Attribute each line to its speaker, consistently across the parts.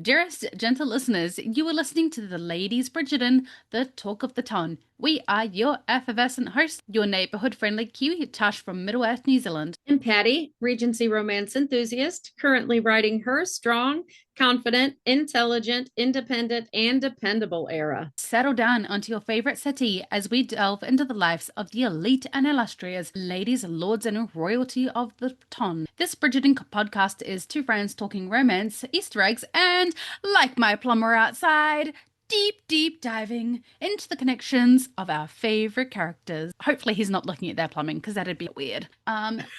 Speaker 1: Dearest, gentle listeners, you are listening to the Ladies Bridgerton, the talk of the town. We are your effervescent hosts, your neighbourhood friendly Kiwi Tash from Middle Earth, New Zealand.
Speaker 2: And Patty, Regency romance enthusiast, currently writing her strong, confident, intelligent, independent, and dependable era.
Speaker 1: Settle down onto your favourite settee as we delve into the lives of the elite and illustrious ladies, lords, and royalty of the ton. This Bridgerton podcast is two friends talking romance, Easter eggs, and, like my plumber outside, deep diving into the connections of our favorite characters. Hopefully he's not looking at their plumbing because that'd be weird.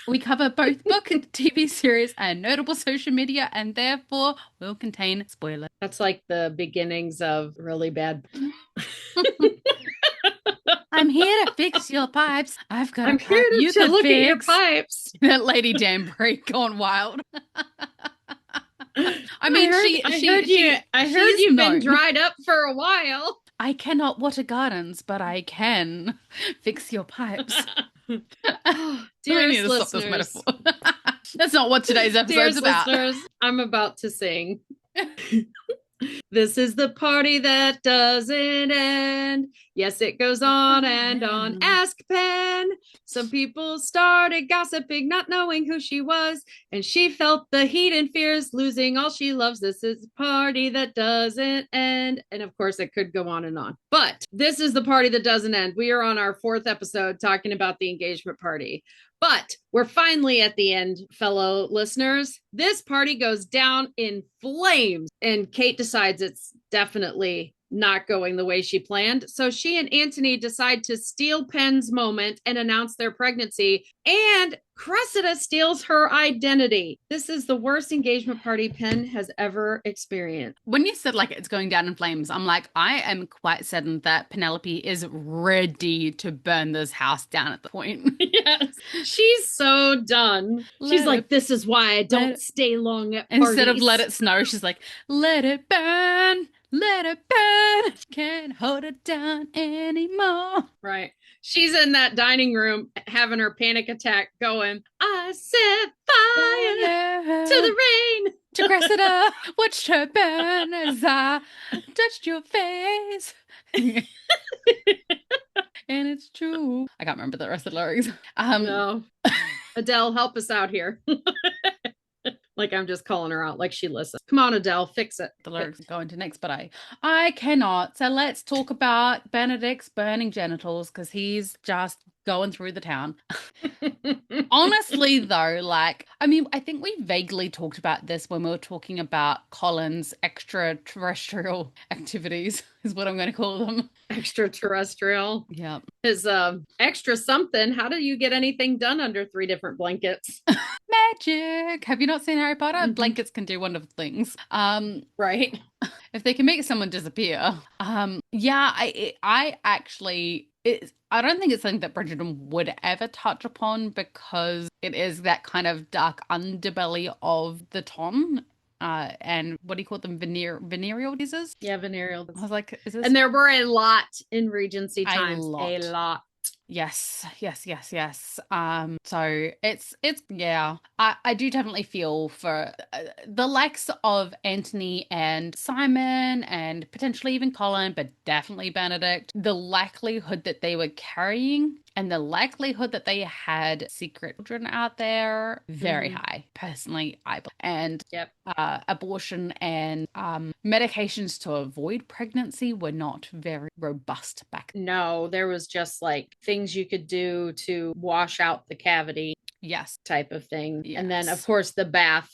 Speaker 1: We cover both book, TV series, and notable social media, and therefore will contain spoilers.
Speaker 2: That's like the beginnings of really bad.
Speaker 1: I'm here to fix your pipes. I've got
Speaker 2: I'm here to look at your pipes.
Speaker 1: That Lady Danbury gone wild. I mean,
Speaker 2: I heard you've been dried up for a while.
Speaker 1: I cannot water gardens, but I can fix your pipes.
Speaker 2: Dearest listeners,
Speaker 1: That's not what today's episode's about.
Speaker 2: Listeners, I'm about to sing. This is the party that doesn't end. Yes, it goes on and on. Ask Pen. Some people started gossiping, not knowing who she was. And she felt the heat and fears, losing all she loves. This is a party that doesn't end. And of course, it could go on and on. But this is the party that doesn't end. We are on our 4th episode talking about the engagement party. But we're finally at the end, fellow listeners. This party goes down in flames, and Kate decides it's definitely not going the way she planned. So she and Antony decide to steal Pen's moment and announce their pregnancy, and Cressida steals her identity. This is the worst engagement party Pen has ever experienced.
Speaker 1: When you said like it's going down in flames, I'm like, I am quite certain that Penelope is ready to burn this house down at the point.
Speaker 2: Yes, she's so done. She's like, this is why I don't stay long at parties.
Speaker 1: Instead of let it snow, she's like, let it burn. Let it burn. Can't hold it down anymore.
Speaker 2: Right. She's in that dining room having her panic attack going, I set fire to the rain.
Speaker 1: To Cressida, watched her burn as I touched your face. And it's true. I can't remember the rest of the lyrics.
Speaker 2: No. Adele, help us out here. Like I'm just calling her out like she listens. Come on, Adele, fix it.
Speaker 1: The lyrics go into next, but I cannot. So let's talk about Benedict's burning genitals because he's just going through the town. Honestly, though, like, I mean, I think we vaguely talked about this when we were talking about Colin's extraterrestrial activities, is what I'm going to call them.
Speaker 2: Extraterrestrial.
Speaker 1: Yeah.
Speaker 2: His extra something. How do you get anything done under 3 different blankets?
Speaker 1: Magic. Have you not seen Harry Potter? Mm-hmm. Blankets can do wonderful things.
Speaker 2: Right.
Speaker 1: If they can make someone disappear. Yeah, I actually... I don't think it's something that Bridgerton would ever touch upon because it is that kind of dark underbelly of the ton. And what do you call them? Venereal diseases?
Speaker 2: Yeah, venereal.
Speaker 1: I was like, is this?
Speaker 2: And there were a lot in Regency times. A lot.
Speaker 1: Yes. So it's yeah. I do definitely feel for the likes of Antony and Simon and potentially even Colin, but definitely Benedict. The likelihood that they were carrying and the likelihood that they had secret children out there, very high. Personally, I believe. And abortion and medications to avoid pregnancy were not very robust back then.
Speaker 2: No, there was just like things you could do to wash out the cavity.
Speaker 1: Yes.
Speaker 2: Type of thing.
Speaker 1: Yes.
Speaker 2: And then, of course, the bath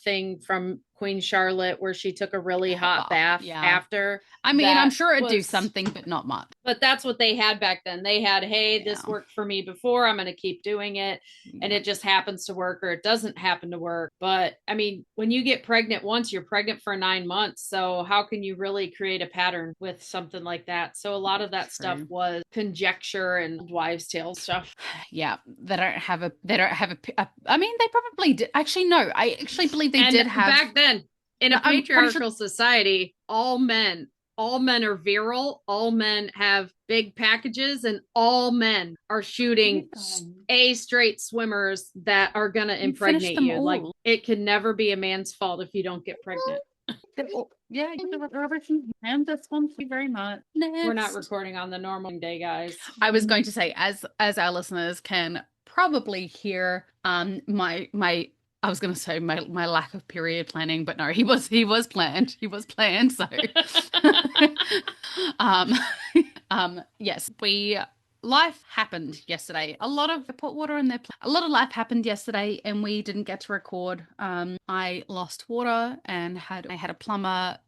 Speaker 2: thing from Queen Charlotte where she took a really hot bath after.
Speaker 1: I mean, I'm sure it'd do something, but not much.
Speaker 2: But that's what they had back then. They had, hey, this worked for me before. I'm going to keep doing it. And it just happens to work or it doesn't happen to work. But I mean, when you get pregnant once, you're pregnant for 9 months. So how can you really create a pattern with something like that? So a lot of that stuff was conjecture and wives' tale stuff.
Speaker 1: Yeah. They don't have a I mean, they probably did. Actually, no, I actually believe they did have.
Speaker 2: Back then, in a patriarchal society, all men are virile, all men have big packages, and all men are shooting straight swimmers that are going to impregnate you. Like, it can never be a man's fault if you don't get pregnant.
Speaker 1: Yeah, you did everything. And this one, thank you very much.
Speaker 2: We're not
Speaker 1: Next. recording
Speaker 2: on the normal day, guys.
Speaker 1: I was going to say, as our listeners can probably hear, my I was going to say my lack of period planning, but no, he was planned. He was planned. So, um, yes, life happened yesterday. A lot of put water in there. A lot of life happened yesterday, and we didn't get to record. I lost water, and I had a plumber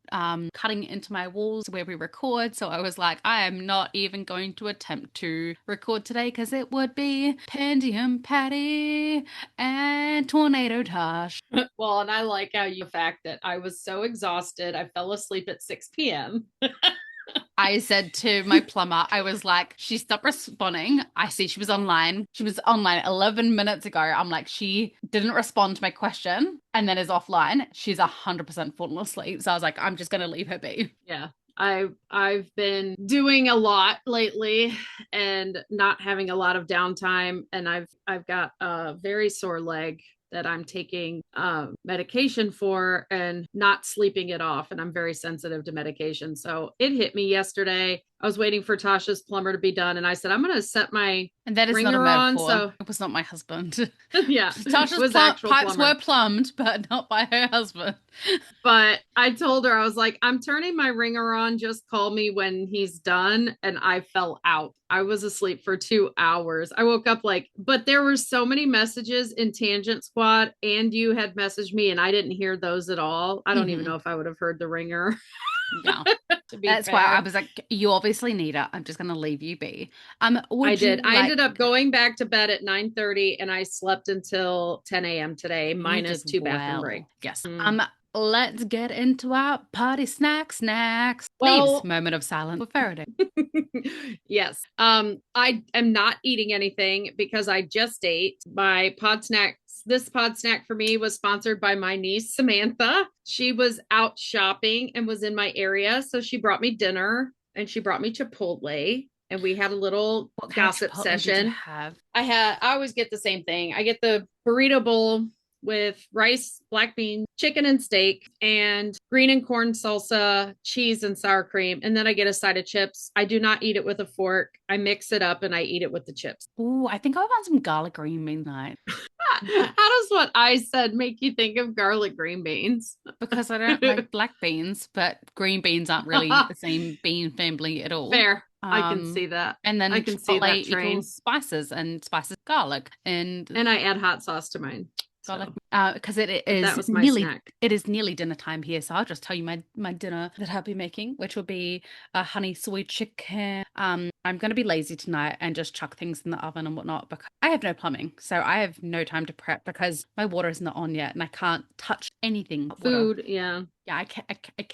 Speaker 1: cutting into my walls where we record. So I was like, I am not even going to attempt to record today because it would be Pandium Patty and Tornado Tosh.
Speaker 2: Well, and I like how the fact that I was so exhausted, I fell asleep at 6 p.m.
Speaker 1: I said to my plumber, I was like, she stopped responding. I see she was online. She was online 11 minutes ago. I'm like, she didn't respond to my question and then is offline. She's 100% fallen asleep. So I was like, I'm just going to leave her be.
Speaker 2: Yeah. I've been doing a lot lately and not having a lot of downtime, and I've got a very sore leg that I'm taking medication for and not sleeping it off. And I'm very sensitive to medication. So it hit me yesterday. I was waiting for Tasha's plumber to be done. And I said, I'm going to set my
Speaker 1: and that is
Speaker 2: ringer
Speaker 1: not a metaphor.
Speaker 2: on. So
Speaker 1: it was not my husband.
Speaker 2: Yeah.
Speaker 1: Tasha's pipes were plumbed, but not by her husband.
Speaker 2: But I told her, I was like, I'm turning my ringer on. Just call me when he's done. And I fell out. I was asleep for 2 hours. I woke up but there were so many messages in Tangent Squad, and you had messaged me and I didn't hear those at all. I don't even know if I would have heard the ringer.
Speaker 1: Yeah. That's fair. Why I was like, you obviously need it. I'm just going to leave you be.
Speaker 2: I did. I ended up going back to bed at 9:30 and I slept until 10 a.m. today, minus 2 bathroom breaks.
Speaker 1: Yes. Let's get into our party snacks.
Speaker 2: Well,
Speaker 1: Please, moment of silence for Faraday.
Speaker 2: Yes. I am not eating anything because I just ate my pod snacks. This pod snack for me was sponsored by my niece, Samantha. She was out shopping and was in my area. So she brought me dinner and she brought me Chipotle. And we had a little gossip session.
Speaker 1: Did you have?
Speaker 2: I always get the same thing. I get the burrito bowl with rice, black beans, chicken and steak, and green and corn salsa, cheese and sour cream. And then I get a side of chips. I do not eat it with a fork. I mix it up and I eat it with the chips.
Speaker 1: Oh, I think I want some garlic green beans tonight.
Speaker 2: How does what I said make you think of garlic green beans?
Speaker 1: Because I don't like black beans, but green beans aren't really the same bean family at all.
Speaker 2: Fair. I can see that.
Speaker 1: And then
Speaker 2: I can see that train.
Speaker 1: Spices garlic and
Speaker 2: I add hot sauce to mine.
Speaker 1: Because it is nearly dinner time here, so I'll just tell you my dinner that I'll be making, which will be a honey sweet chicken. I'm going to be lazy tonight and just chuck things in the oven and whatnot because I have no plumbing, so I have no time to prep because my water is not on yet and I can't touch anything.
Speaker 2: Food,
Speaker 1: water.
Speaker 2: yeah.
Speaker 1: Yeah, I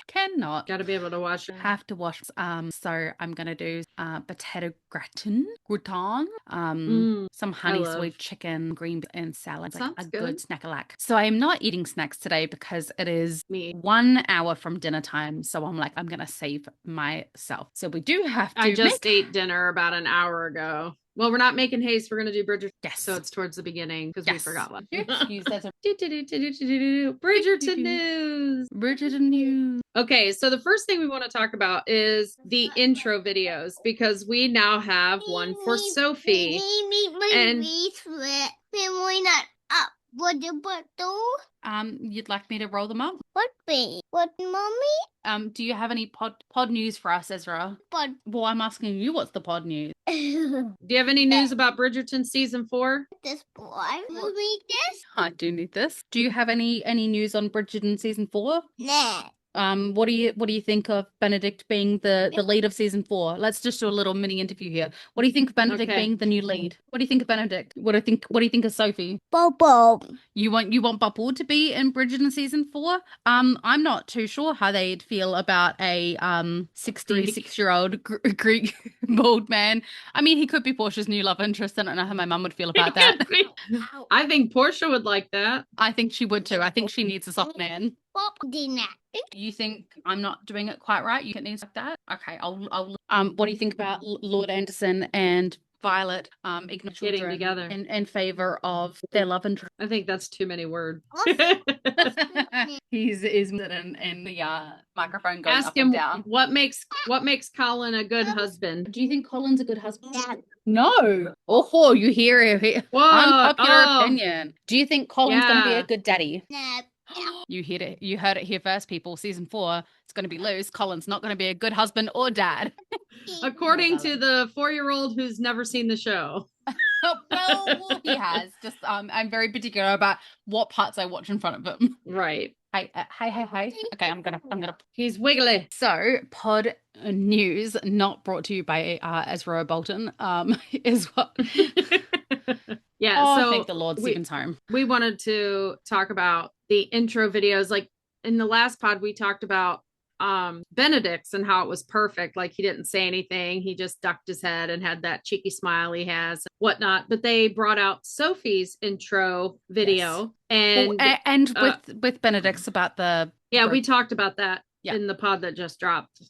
Speaker 1: cannot.
Speaker 2: Got to be able to wash it.
Speaker 1: Have to wash. So I'm gonna do potato gratin, some honey sweet chicken, green and salad, like a good snack-a-lack. So I am not eating snacks today because it is 1 hour from dinner time. So I'm like, I'm gonna save myself. So we do have to.
Speaker 2: I just ate dinner about an hour ago. Well, we're not making haste. We're going to do Bridgerton.
Speaker 1: Yes.
Speaker 2: So it's towards the beginning because we forgot one.
Speaker 1: Bridgerton
Speaker 2: news.
Speaker 1: Bridgerton news.
Speaker 2: Okay, so the first thing we want to talk about is the intro videos because we now have one for Sophie. And
Speaker 1: you'd like me to roll them up?
Speaker 3: What, mommy?
Speaker 1: Do you have any pod news for us, Ezra? Well, I'm asking you, what's the pod news?
Speaker 2: Do you have any news about Bridgerton season 4?
Speaker 3: This boy will read this.
Speaker 1: I do need this. Do you have any news on Bridgerton season 4?
Speaker 3: Nah.
Speaker 1: What do you think of Benedict being the lead of season 4? Let's just do a little mini interview here. What do you think of Benedict being the new lead? What do you think of Benedict? What do you think of Sophie?
Speaker 3: Bobo.
Speaker 1: You want Bubble to be in Bridgerton season 4? I'm not too sure how they'd feel about a 66-year-old Greek bald man. I mean, he could be Portia's new love interest. I don't know how my mum would feel about that.
Speaker 2: I think Portia would like that.
Speaker 1: I think she would too. I think she needs a soft man.
Speaker 3: Bob did not.
Speaker 1: You think I'm not doing it quite right? You think it needs like that? Okay, What do you think about Lord Anderson and Violet ignoring
Speaker 2: Getting together
Speaker 1: in favor of their love interest?
Speaker 2: I think that's too many words.
Speaker 1: He's in the microphone going
Speaker 2: Ask
Speaker 1: up
Speaker 2: him
Speaker 1: and down.
Speaker 2: what makes Colin a good husband.
Speaker 1: Do you think Colin's a good husband?
Speaker 3: Dad.
Speaker 1: No. Oh, you hear it. Unpopular opinion. Do you think Colin's going to be a good daddy?
Speaker 3: No.
Speaker 1: You heard it here first, people. Season 4, it's going to be loose. Colin's not going to be a good husband or dad.
Speaker 2: According to the 4-year-old who's never seen the show.
Speaker 1: Well, he has. Just I'm very particular about what parts I watch in front of him.
Speaker 2: Right.
Speaker 1: Hi. Okay, I'm gonna.
Speaker 2: He's wiggly.
Speaker 1: So, pod news, not brought to you by Ezra Bolton, is what.
Speaker 2: Yeah. So
Speaker 1: thank the Lord, Stephen's home.
Speaker 2: We wanted to talk about the intro videos. Like in the last pod, we talked about Benedict's and how it was perfect. Like he didn't say anything. He just ducked his head and had that cheeky smile he has, whatnot. But they brought out Sophie's intro video. Yes.
Speaker 1: And with Benedict's about the...
Speaker 2: Yeah, we talked about that. Yeah. In the pod that just dropped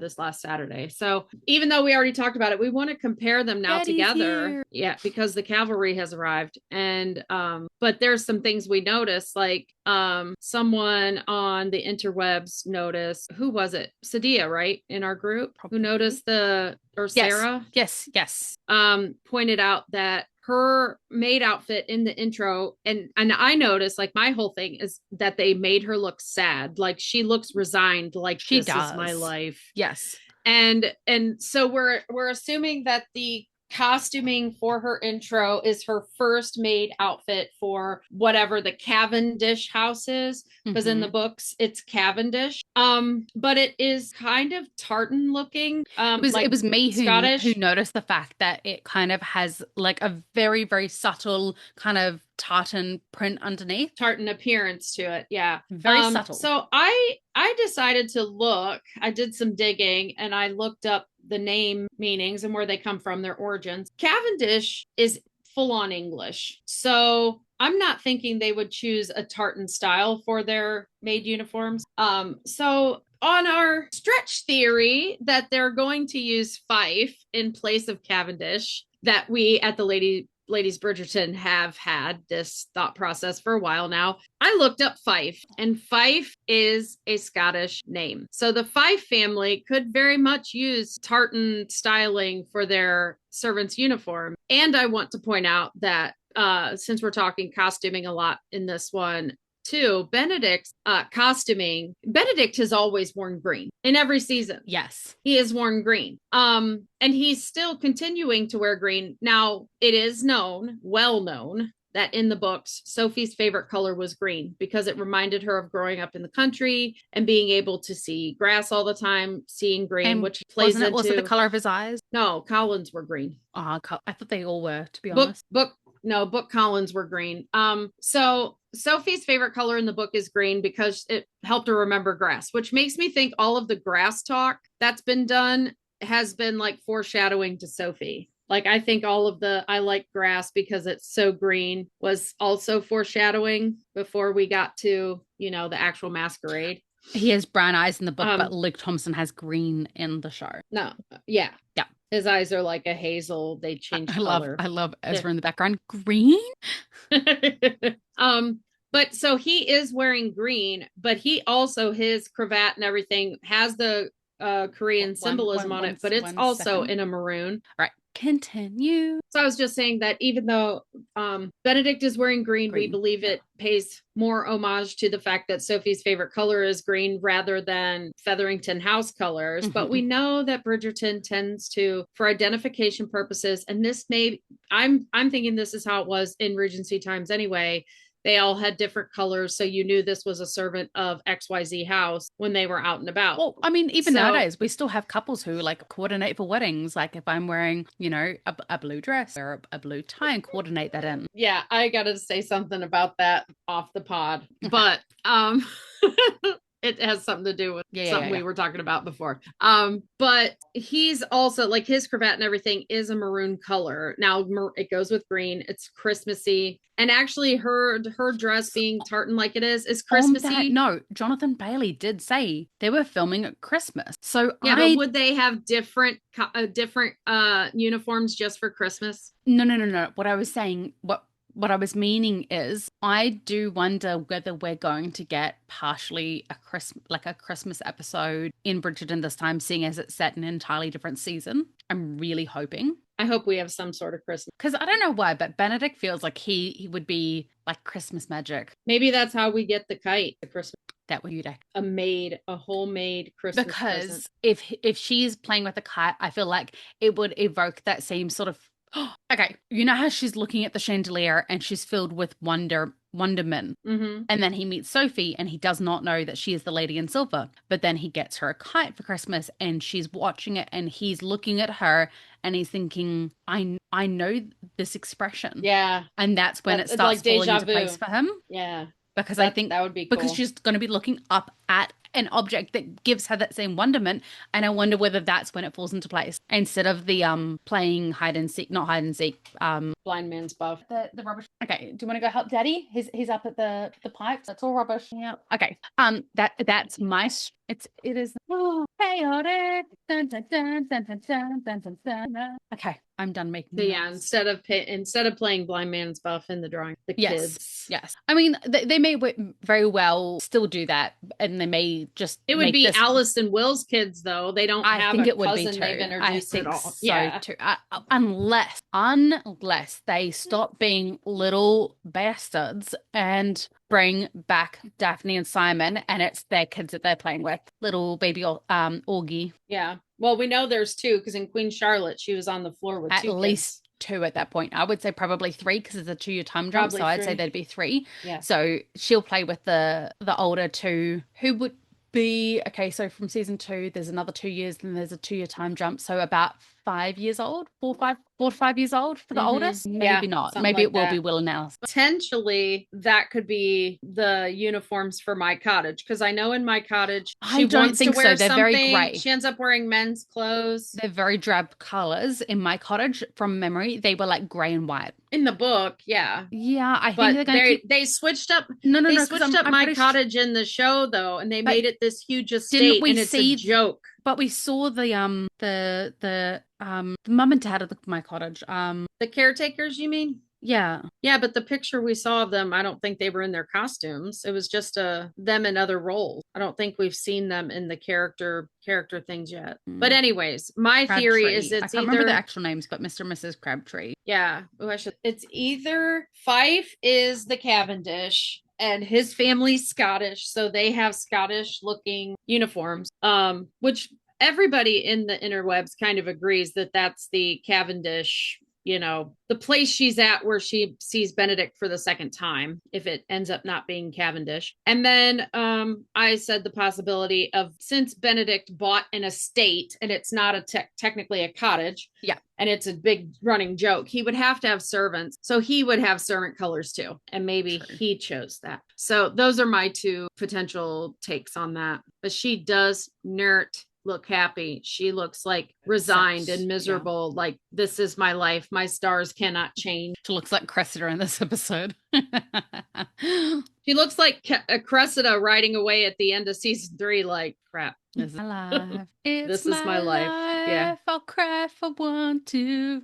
Speaker 2: this last Saturday. So even though we already talked about it, we want to compare them now together. Here. Yeah, because the cavalry has arrived. And but there's some things we noticed, like someone on the interwebs noticed, who was it? Sadia, right? In our group. Probably. Who noticed Sarah?
Speaker 1: Yes.
Speaker 2: Pointed out that her maid outfit in the intro, and I noticed, like, my whole thing is that they made her look sad, like she looks resigned, like this is my life.
Speaker 1: Yes.
Speaker 2: And so we're assuming that the costuming for her intro is her first maid outfit for whatever the Cavendish house is, because in the books it's Cavendish, but it is kind of tartan looking.
Speaker 1: It was me who noticed the fact that it kind of has like a very, very subtle kind of tartan print underneath,
Speaker 2: tartan appearance to it. Yeah,
Speaker 1: very subtle.
Speaker 2: So I decided to look. I did some digging and I looked up the name meanings and where they come from, their origins. Cavendish is full on English, so I'm not thinking they would choose a tartan style for their maid uniforms. So on our stretch theory that they're going to use Fife in place of Cavendish, that we at the Ladies Bridgerton have had this thought process for a while now. I looked up Fife, and Fife is a Scottish name. So the Fife family could very much use tartan styling for their servants' uniform. And I want to point out that since we're talking costuming a lot in this one, too, Benedict's costuming, Benedict has always worn green in every season.
Speaker 1: Yes.
Speaker 2: He has worn green. And he's still continuing to wear green. Now, it is well known, that in the books, Sophie's favorite color was green because it reminded her of growing up in the country and being able to see grass all the time, seeing green, and which plays into...
Speaker 1: Was it the color of his eyes?
Speaker 2: No, Colin's were green.
Speaker 1: I thought they all were, to be honest.
Speaker 2: Book Collins were green. So Sophie's favorite color in the book is green because it helped her remember grass, which makes me think all of the grass talk that's been done has been like foreshadowing to Sophie. Like, I think all of the I like grass because it's so green was also foreshadowing before we got to, the actual masquerade.
Speaker 1: He has brown eyes in the book, but Luke Thompson has green in the show.
Speaker 2: No. Yeah. His eyes are like a hazel. They change color.
Speaker 1: I love Ezra in the background. Green?
Speaker 2: But so he is wearing green, but he also, his cravat and everything has the Korean symbolism on it, but it's also in a maroon.
Speaker 1: Right. Continue.
Speaker 2: So I was just saying that even though Benedict is wearing green, we believe it pays more homage to the fact that Sophie's favorite color is green rather than Featherington house colors. But we know that Bridgerton tends to, for identification purposes, and this I'm thinking this is how it was in Regency times anyway. They all had different colors, so you knew this was a servant of XYZ house when they were out and about.
Speaker 1: Well, I mean, even nowadays, we still have couples who like coordinate for weddings. Like if I'm wearing, a blue dress or a blue tie and coordinate that in.
Speaker 2: Yeah, I got to say something about that off the pod. But it has something to do with something
Speaker 1: yeah.
Speaker 2: we were talking about before. But he's also like his cravat and everything is a maroon color. Now it goes with green. It's Christmassy. And actually her dress being tartan like it is Christmassy.
Speaker 1: No, Jonathan Bailey did say they were filming at Christmas. So
Speaker 2: yeah, but would they have different uniforms just for Christmas?
Speaker 1: No. What I was saying, what I was meaning is, I do wonder whether we're going to get partially a Christmas episode in Bridgerton this time, seeing as it's set in an entirely different season. I'm really hoping.
Speaker 2: I hope we have some sort of Christmas.
Speaker 1: Because I don't know why, but Benedict feels like he would be like Christmas magic.
Speaker 2: Maybe that's how we get the kite, the Christmas.
Speaker 1: That would be
Speaker 2: a homemade Christmas
Speaker 1: because
Speaker 2: present.
Speaker 1: if she's playing with the kite, I feel like it would evoke that same sort of. Okay, you know how she's looking at the chandelier and she's filled with wonderment.
Speaker 2: Mm-hmm.
Speaker 1: And then he meets Sophie and he does not know that she is the lady in silver. But then he gets her a kite for Christmas and she's watching it and he's looking at her and he's thinking, I know this expression.
Speaker 2: Yeah.
Speaker 1: And that's when it starts
Speaker 2: like
Speaker 1: falling into place for him.
Speaker 2: Yeah.
Speaker 1: Because I think
Speaker 2: that would be cool.
Speaker 1: Because she's going to be looking up at an object that gives her that same wonderment, and I wonder whether that's when it falls into place instead of the playing hide and seek, not hide and seek,
Speaker 2: blind man's buff.
Speaker 1: The rubbish. Okay, do you want to go help Daddy? He's up at the pipes. That's all rubbish. Yeah. Okay. That's my. It is chaotic. Dun, dun, dun, dun, dun, dun, dun, dun, dun. Okay, I'm done making.
Speaker 2: So yeah, instead of playing blind man's buff in the drawing, the kids.
Speaker 1: Yes. I mean, they may very well still do that, and they may just.
Speaker 2: It would be Alice and Will's kids, though. They don't have a cousin they've introduced at all.
Speaker 1: So yeah. Too. Unless they stop being little bastards and bring back Daphne and Simon, and it's their kids that they're playing with, little baby Augie.
Speaker 2: Yeah. Well, we know there's two because in Queen Charlotte, she was on the floor with
Speaker 1: at
Speaker 2: two
Speaker 1: least
Speaker 2: kids.
Speaker 1: 2 at that point. I would say probably 3 because it's a 2-year time jump. So I'd say there'd be 3.
Speaker 2: Yeah.
Speaker 1: So she'll play with the older 2, who would be so from season 2 there's another 2 years, then there's a 2-year time jump, so about 5 years old, 4 to 5 years old for the oldest. Maybe not. Maybe it will be Will and Alice.
Speaker 2: Potentially that could be the uniforms for My Cottage, because I know in My Cottage
Speaker 1: I don't think so. They're very grey.
Speaker 2: She ends up wearing men's clothes.
Speaker 1: They're very drab colors. In My Cottage, from memory, they were like grey and white.
Speaker 2: In the book, yeah.
Speaker 1: Yeah, I think they're going to
Speaker 2: they switched up.
Speaker 1: No,
Speaker 2: they switched up My Cottage in the show though, and they made it this huge estate.
Speaker 1: Didn't we
Speaker 2: it's
Speaker 1: see
Speaker 2: a joke?
Speaker 1: But we saw the mum and dad of My Cottage.
Speaker 2: The caretakers, you mean?
Speaker 1: Yeah.
Speaker 2: Yeah, but the picture we saw of them, I don't think they were in their costumes. It was just them in other roles. I don't think we've seen them in the character things yet. But anyways, my theory is I can't
Speaker 1: remember the actual names, but Mr. and Mrs. Crabtree.
Speaker 2: Yeah. It's either Fife is the Cavendish and his family's Scottish, so they have Scottish looking uniforms, which everybody in the interwebs kind of agrees that that's the Cavendish, the place she's at where she sees Benedict for the second time, if it ends up not being Cavendish. And then I said the possibility of, since Benedict bought an estate and it's not technically a cottage.
Speaker 1: Yeah.
Speaker 2: And it's a big running joke, he would have to have servants. So he would have servant colors too. And maybe he chose that. So those are my 2 potential takes on that. But she does look happy. She looks like resigned and miserable. Yeah. Like, this is my life. My stars cannot change.
Speaker 1: She looks like Cressida in this episode.
Speaker 2: She looks like Cressida riding away at the end of season 3. Like, crap.
Speaker 1: This is my life.
Speaker 2: This is my life. Yeah.
Speaker 1: I'll cry if I want to.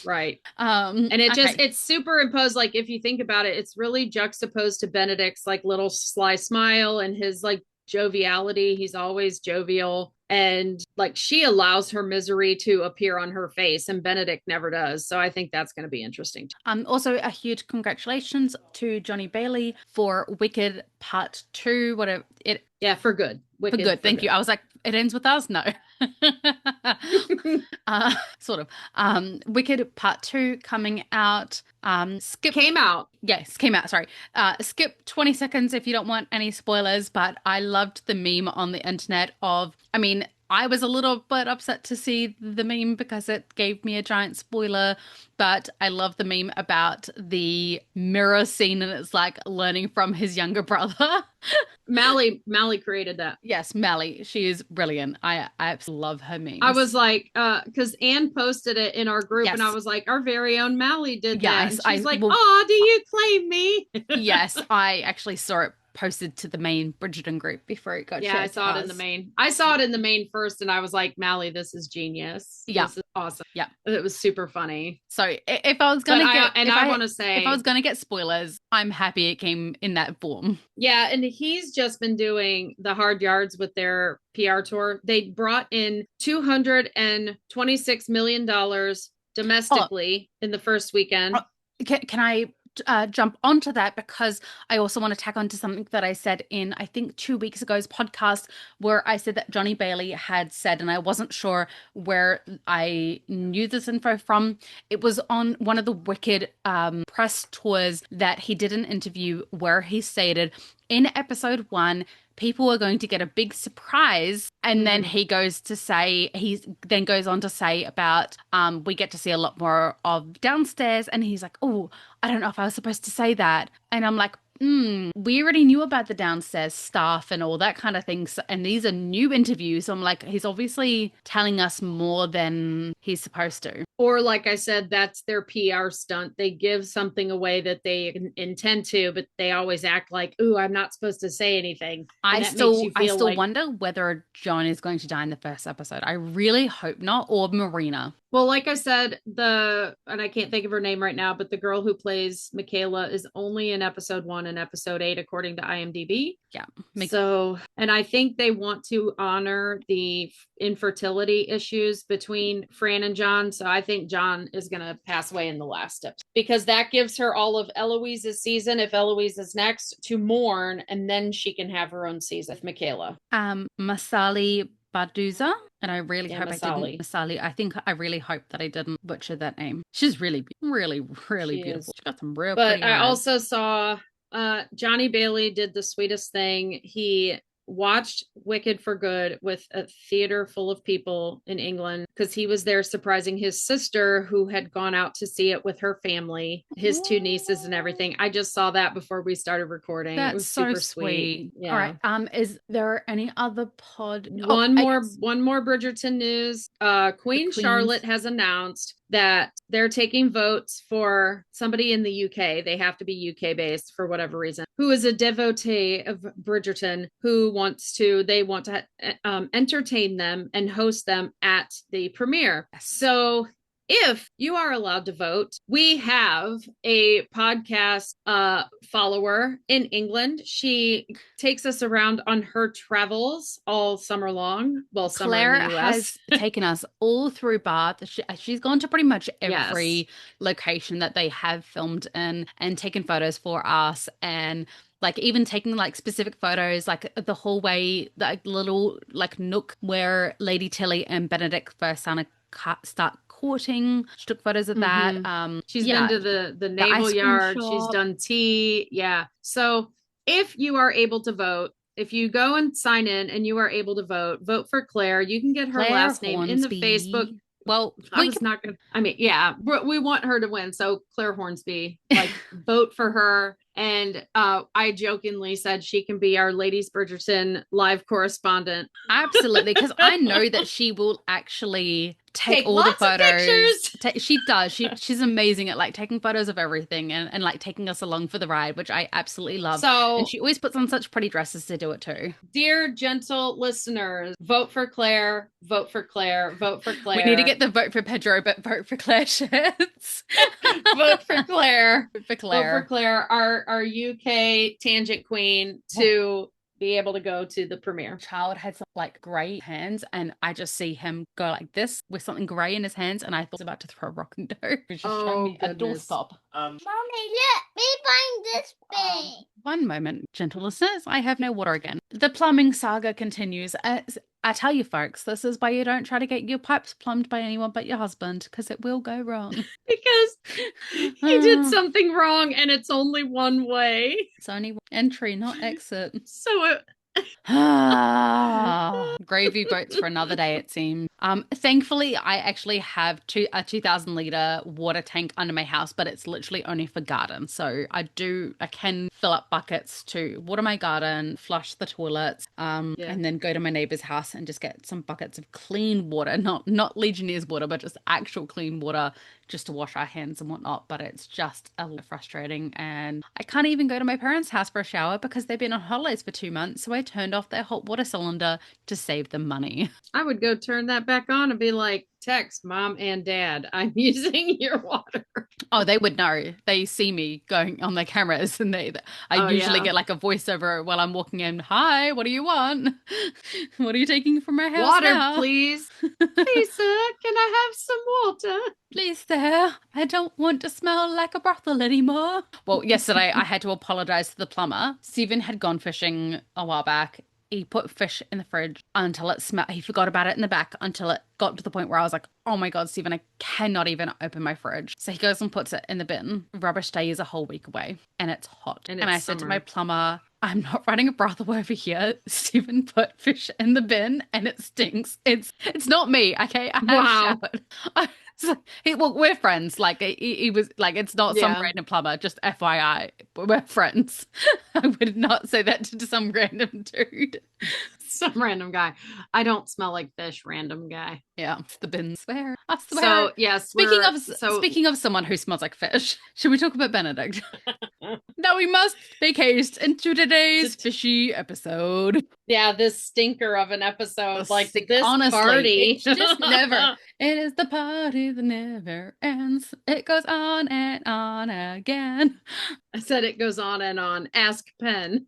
Speaker 2: Right. And it's superimposed. Like, if you think about it, it's really juxtaposed to Benedict's like little sly smile and his like joviality. He's always jovial. And like, she allows her misery to appear on her face, and Benedict never does. So I think that's going to be interesting.
Speaker 1: Also, a huge congratulations to Johnny Bailey for Wicked Part 2. Whatever it.
Speaker 2: Yeah, for good.
Speaker 1: Wicked, for good. Thank you. I was like, it ends with us? No. Sort of. Wicked Part 2 coming out.
Speaker 2: Came out.
Speaker 1: Yes, came out. Sorry. Skip 20 seconds if you don't want any spoilers, but I loved the meme on the internet of, I was a little bit upset to see the meme because it gave me a giant spoiler, but I love the meme about the mirror scene and it's like learning from his younger brother.
Speaker 2: Mally created that.
Speaker 1: Yes, Mally. She is brilliant. I absolutely love her memes.
Speaker 2: I was like, because Anne posted it in our group,
Speaker 1: Yes.
Speaker 2: and I was like, our very own Mally did that. And she's like,
Speaker 1: well,
Speaker 2: "Oh, do you claim me?"
Speaker 1: Yes, I actually saw it posted to the main Bridgerton group before it got shared.
Speaker 2: I saw it in the main. I saw it in the main first, and I was like, Mally, this is genius.
Speaker 1: Yeah.
Speaker 2: This is awesome.
Speaker 1: Yeah.
Speaker 2: It was super funny.
Speaker 1: So if I was gonna get,
Speaker 2: I want to say,
Speaker 1: if I was gonna get spoilers, I'm happy it came in that form.
Speaker 2: Yeah, and he's just been doing the hard yards with their PR tour. They brought in $226 million domestically in the first weekend.
Speaker 1: Can I jump onto that, because I also want to tack onto something that I said in, I think 2 weeks ago's podcast, where I said that Johnny Bailey had said, and I wasn't sure where I knew this info from. It was on one of the Wicked press tours that he did an interview where he stated in episode 1, people are going to get a big surprise. And then he goes on to say about, we get to see a lot more of downstairs. And he's like, oh, I don't know if I was supposed to say that. And I'm like, we already knew about the downstairs staff and all that kind of things. And these are new interviews. So I'm like, he's obviously telling us more than he's supposed to.
Speaker 2: Or like I said, that's their PR stunt. They give something away that they intend to, but they always act like, ooh, I'm not supposed to say anything.
Speaker 1: I still wonder whether John is going to die in the first episode. I really hope not, or Marina.
Speaker 2: Well, like I said, and I can't think of her name right now, but the girl who plays Michaela is only in episode 1 and episode 8, according to IMDb.
Speaker 1: Yeah.
Speaker 2: So, and I think they want to honor the infertility issues between Fran and John. So I think John is going to pass away in the last step, because that gives her all of Eloise's season, if Eloise is next, to mourn, and then she can have her own season with Michaela.
Speaker 1: Masali Baduza, and I really hope
Speaker 2: Masali.
Speaker 1: I didn't. Masali. I really hope that I didn't butcher that name. She's really, really, really beautiful. She's got some real pretty
Speaker 2: But I
Speaker 1: eyes.
Speaker 2: also saw Johnny Bailey did the sweetest thing. He watched Wicked for Good with a theater full of people in England, because he was there surprising his sister, who had gone out to see it with her family, his 2 nieces and everything. I just saw that before we started recording.
Speaker 1: That's
Speaker 2: it was
Speaker 1: so
Speaker 2: super sweet.
Speaker 1: Yeah. All right. Is there any other pod?
Speaker 2: One more Bridgerton news. Queen Charlotte has announced that they're taking votes for somebody in the UK. They have to be UK based for whatever reason, who is a devotee of Bridgerton, who they want to entertain them and host them at the premiere. So if you are allowed to vote, we have a podcast follower in England. She takes us around on her travels all summer long. Well,
Speaker 1: Claire
Speaker 2: summer in the US.
Speaker 1: has taken us all through Bath. She's gone to pretty much every location that they have filmed in and taken photos for us, and like even taking like specific photos, like the hallway, like little like nook where Lady Tilly and Benedict first start courting. She took photos of that.
Speaker 2: She's been to the naval yard. She's done tea. Yeah. So if you are able to vote, if you go and sign in and you are able to vote for Claire. You can get her last name in the Facebook.
Speaker 1: Well,
Speaker 2: we want her to win. So Claire Hornsby, like vote for her. And I jokingly said she can be our Ladies Bridgerton live correspondent.
Speaker 1: Absolutely, because I know that she will actually take all the photos. She does. She's amazing at like taking photos of everything and like taking us along for the ride, which I absolutely love. And she always puts on such pretty dresses to do it too.
Speaker 2: Dear gentle listeners, vote for Claire. Vote for Claire. Vote for Claire.
Speaker 1: We need to get the vote for Pedro, but vote for Claire shirts.
Speaker 2: Vote for Claire.
Speaker 1: Vote for Claire.
Speaker 2: Vote for Claire, our UK tangent queen, to be able to go to the premiere.
Speaker 1: Child had some like grey hands, and I just see him go like this with something grey in his hands, and I thought he was about to throw a rock and dough. Just showing me a doorstop.
Speaker 3: Mommy, look, we find this thing.
Speaker 1: One moment, gentle listeners. I have no water again. The plumbing saga continues. I tell you, folks, this is why you don't try to get your pipes plumbed by anyone but your husband, because it will go wrong.
Speaker 2: Because he did something wrong, and it's only one way.
Speaker 1: It's only entry, not exit.
Speaker 2: So
Speaker 1: Gravy boats for another day, it seems. Thankfully, I actually have a 2,000 liter water tank under my house, but it's literally only for garden. So I can fill up buckets to water my garden, flush the toilets, and then go to my neighbor's house and just get some buckets of clean water, not Legionnaires water, but just actual clean water, just to wash our hands and whatnot. But it's just a little frustrating, and I can't even go to my parents' house for a shower because they've been on holidays for 2 months. So I turned off their hot water cylinder to save them money.
Speaker 2: I would go turn that back on and be like, text mom and dad, I'm using your water.
Speaker 1: Oh, they would know. They see me going on their cameras, and I usually get like a voiceover while I'm walking in. Hi, what do you want? What are you taking from my house
Speaker 2: Water,
Speaker 1: now?
Speaker 2: please. Please, sir, can I have some water?
Speaker 1: Please, sir, I don't want to smell like a brothel anymore. Well, yesterday I had to apologize to the plumber. Stephen had gone fishing a while back. He put fish in the fridge until it smelled. He forgot about it in the back until it got to the point where I was like, oh my God, Stephen, I cannot even open my fridge. So he goes and puts it in the bin. Rubbish day is a whole week away and it's hot. And I said to my plumber, I'm not running a brothel over here. Stephen put fish in the bin and it stinks. It's not me, okay? I have showered. Well, we're friends. Like he was like, it's not some random plumber. Just FYI, we're friends. I would not say that to some random dude.
Speaker 2: Some random guy. I don't smell like fish. Random guy.
Speaker 1: Yeah, it's the bin. I swear.
Speaker 2: So yes.
Speaker 1: Speaking of someone who smells like fish, should we talk about Benedict? Now we must make haste into today's fishy episode.
Speaker 2: Yeah, this stinker of an episode.
Speaker 1: Honestly,
Speaker 2: party.
Speaker 1: It's just never. It is the party that never ends. It goes on and on again.
Speaker 2: I said it goes on and on. Ask Pen.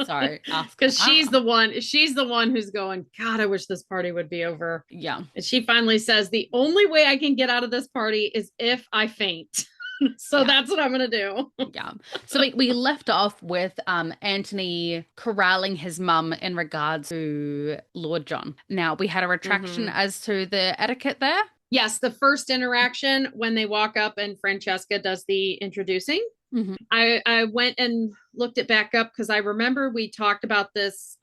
Speaker 1: Sorry.
Speaker 2: Because she's the one who's going, God, I wish this party would be over.
Speaker 1: Yeah.
Speaker 2: And she finally says, the only way I can get out of this party is if I faint. So that's what I'm going to do.
Speaker 1: Yeah. So we left off with Anthony corralling his mum in regards to Lord John. Now, we had a retraction as to the etiquette there.
Speaker 2: Yes, the first interaction when they walk up and Francesca does the introducing. Mm-hmm. I went and looked it back up because I remember we talked about this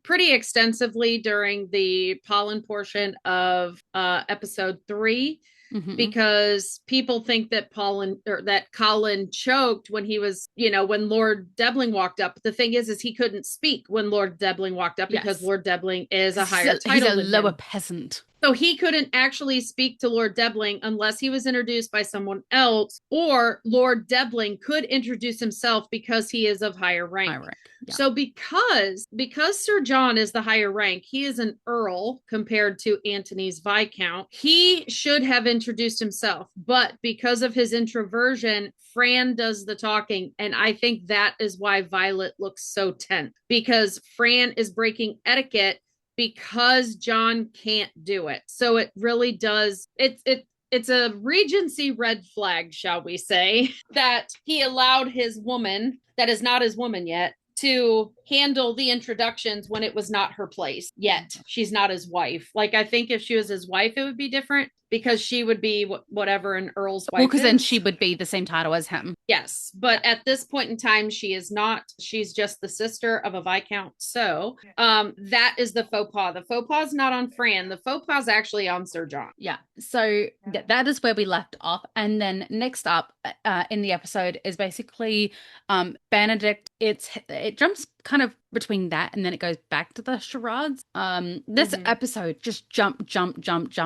Speaker 2: pretty extensively during the pollen portion of episode 3. Mm-hmm. Because people think that Colin choked when he was, when Lord Debling walked up. But the thing is he couldn't speak when Lord Debling walked up because Lord Debling is a higher title.
Speaker 1: He's a lower peasant.
Speaker 2: So he couldn't actually speak to Lord Debling unless he was introduced by someone else, or Lord Debling could introduce himself because he is of higher rank. Yeah. So because Sir John is the higher rank, he is an earl compared to Antony's Viscount. He should have introduced himself, but because of his introversion, Fran does the talking. And I think that is why Violet looks so tense, because Fran is breaking etiquette because John can't do it. So it really does. It's a Regency red flag, shall we say, that he allowed his woman, that is not his woman yet, to handle the introductions when it was not her place yet. She's not his wife. Like, I think if she was his wife, it would be different because she would be whatever an earl's wife.
Speaker 1: Well, because then she would be the same title as him.
Speaker 2: Yes. But at this point in time, she is not. She's just the sister of a Viscount. So that is the faux pas. The faux pas is not on Fran. The faux pas is actually on Sir John.
Speaker 1: Yeah. So that is where we left off. And then next up in the episode is basically Benedict. It jumps kind of between that and then it goes back to the charades. This episode just jump.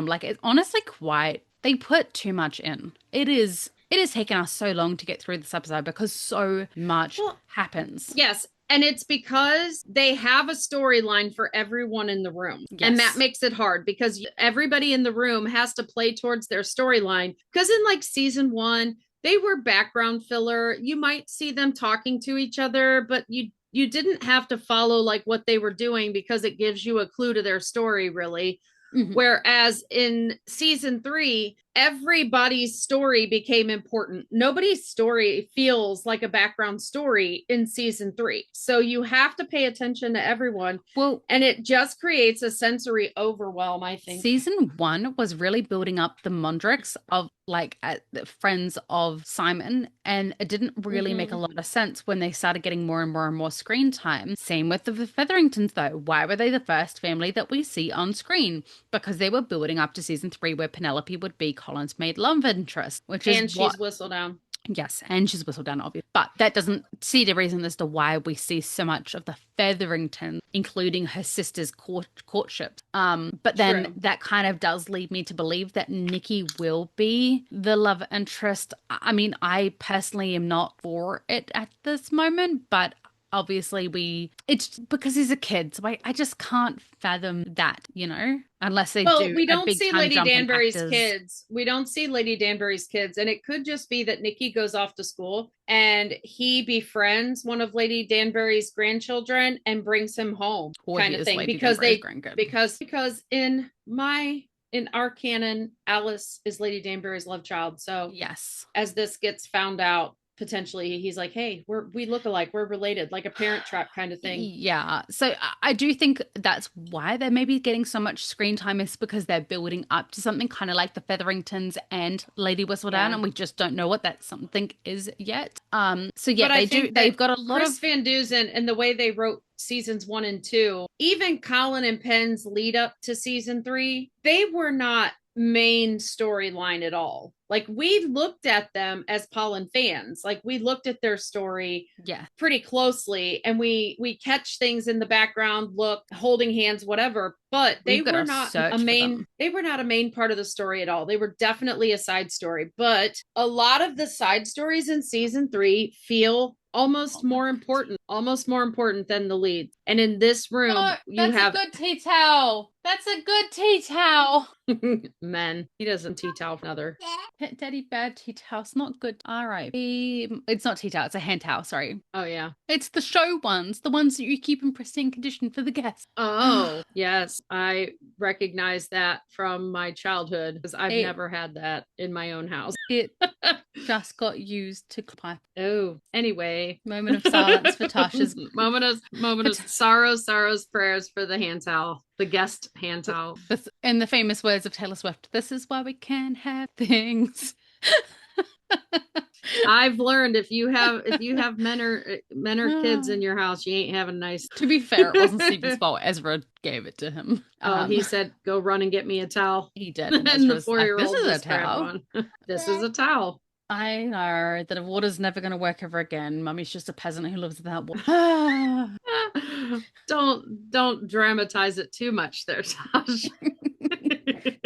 Speaker 1: Like, it's honestly quite, they put too much in. It has taken us so long to get through this episode because so much happens.
Speaker 2: Yes. And it's because they have a storyline for everyone in the room. Yes. And that makes it hard because everybody in the room has to play towards their storyline. Because in like season 1, they were background filler. You might see them talking to each other, but you didn't have to follow like what they were doing because it gives you a clue to their story, really. Mm-hmm. Whereas in season 3, everybody's story became important. Nobody's story feels like a background story in season 3. So you have to pay attention to everyone.
Speaker 1: Well,
Speaker 2: and it just creates a sensory overwhelm, I think.
Speaker 1: Season 1 was really building up the Mondricks of like the friends of Simon, and it didn't really make a lot of sense when they started getting more and more and more screen time. Same with the Featheringtons though. Why were they the first family that we see on screen? Because they were building up to season 3 where Penelope would be Colin's maid love interest,
Speaker 2: and she's Whistledown.
Speaker 1: Yes, and she's Whistledown, obviously. But that doesn't see the reason as to why we see so much of the Featherington, including her sister's courtship. But then that kind of does lead me to believe that Nikki will be the love interest. I mean, I personally am not for it at this moment, but obviously it's because he's a kid, so I just can't fathom that, unless they do.
Speaker 2: We don't see Lady Danbury's
Speaker 1: actors.
Speaker 2: kids. We don't see Lady Danbury's kids, and it could just be that Nikki goes off to school and he befriends one of Lady Danbury's grandchildren and brings him home,
Speaker 1: or
Speaker 2: kind of thing.
Speaker 1: Lady
Speaker 2: Because
Speaker 1: Danbury's
Speaker 2: because in our canon, Alice is Lady Danbury's love child. So
Speaker 1: yes,
Speaker 2: as this gets found out, potentially he's like, hey, we look alike, we're related, like a Parent Trap kind of thing.
Speaker 1: Yeah, so I do think that's why they're maybe getting so much screen time, is because they're building up to something kind of like the Featheringtons and Lady Whistledown, and we just don't know what that something is yet. So yeah, they've got a lot
Speaker 2: Chris Van Dusen, and the way they wrote seasons 1 and 2, even Colin and Penn's lead up to season 3, they were not main storyline at all. Like, we looked at them as Pollen fans. Like, we looked at their story pretty closely, and we catch things in the background, look, holding hands, whatever, but they were not a main part of the story at all. They were definitely a side story, but a lot of the side stories in season 3 feel almost more important than the lead. And in this room,
Speaker 1: that's a good tea towel. That's a good tea towel.
Speaker 2: Men. He doesn't tea towel for another.
Speaker 1: Daddy bad tea towel. It's not good. All right. It's not tea towel. It's a hand towel. Sorry.
Speaker 2: Oh, yeah.
Speaker 1: It's the show ones. The ones that you keep in pristine condition for the guests.
Speaker 2: Oh, yes. I recognize that from my childhood because I've never had that in my own house.
Speaker 1: It just got used to pipe.
Speaker 2: Oh, anyway.
Speaker 1: Moment of silence for Tasha's.
Speaker 2: moment of sorrows, prayers for the hand towel. The guest hand towel.
Speaker 1: In the famous words of Taylor Swift, this is why we can't have things.
Speaker 2: I've learned if you have men or kids in your house, you ain't having nice.
Speaker 1: To be fair, it wasn't Stephen's fault. Ezra gave it to him.
Speaker 2: He said, "Go run and get me a towel."
Speaker 1: He did.
Speaker 2: And the 4-year-old, this is a towel. This is a towel.
Speaker 1: I know that water's never going to work ever again. Mummy's just a peasant who lives without water.
Speaker 2: Don't dramatize it too much there, Tosh.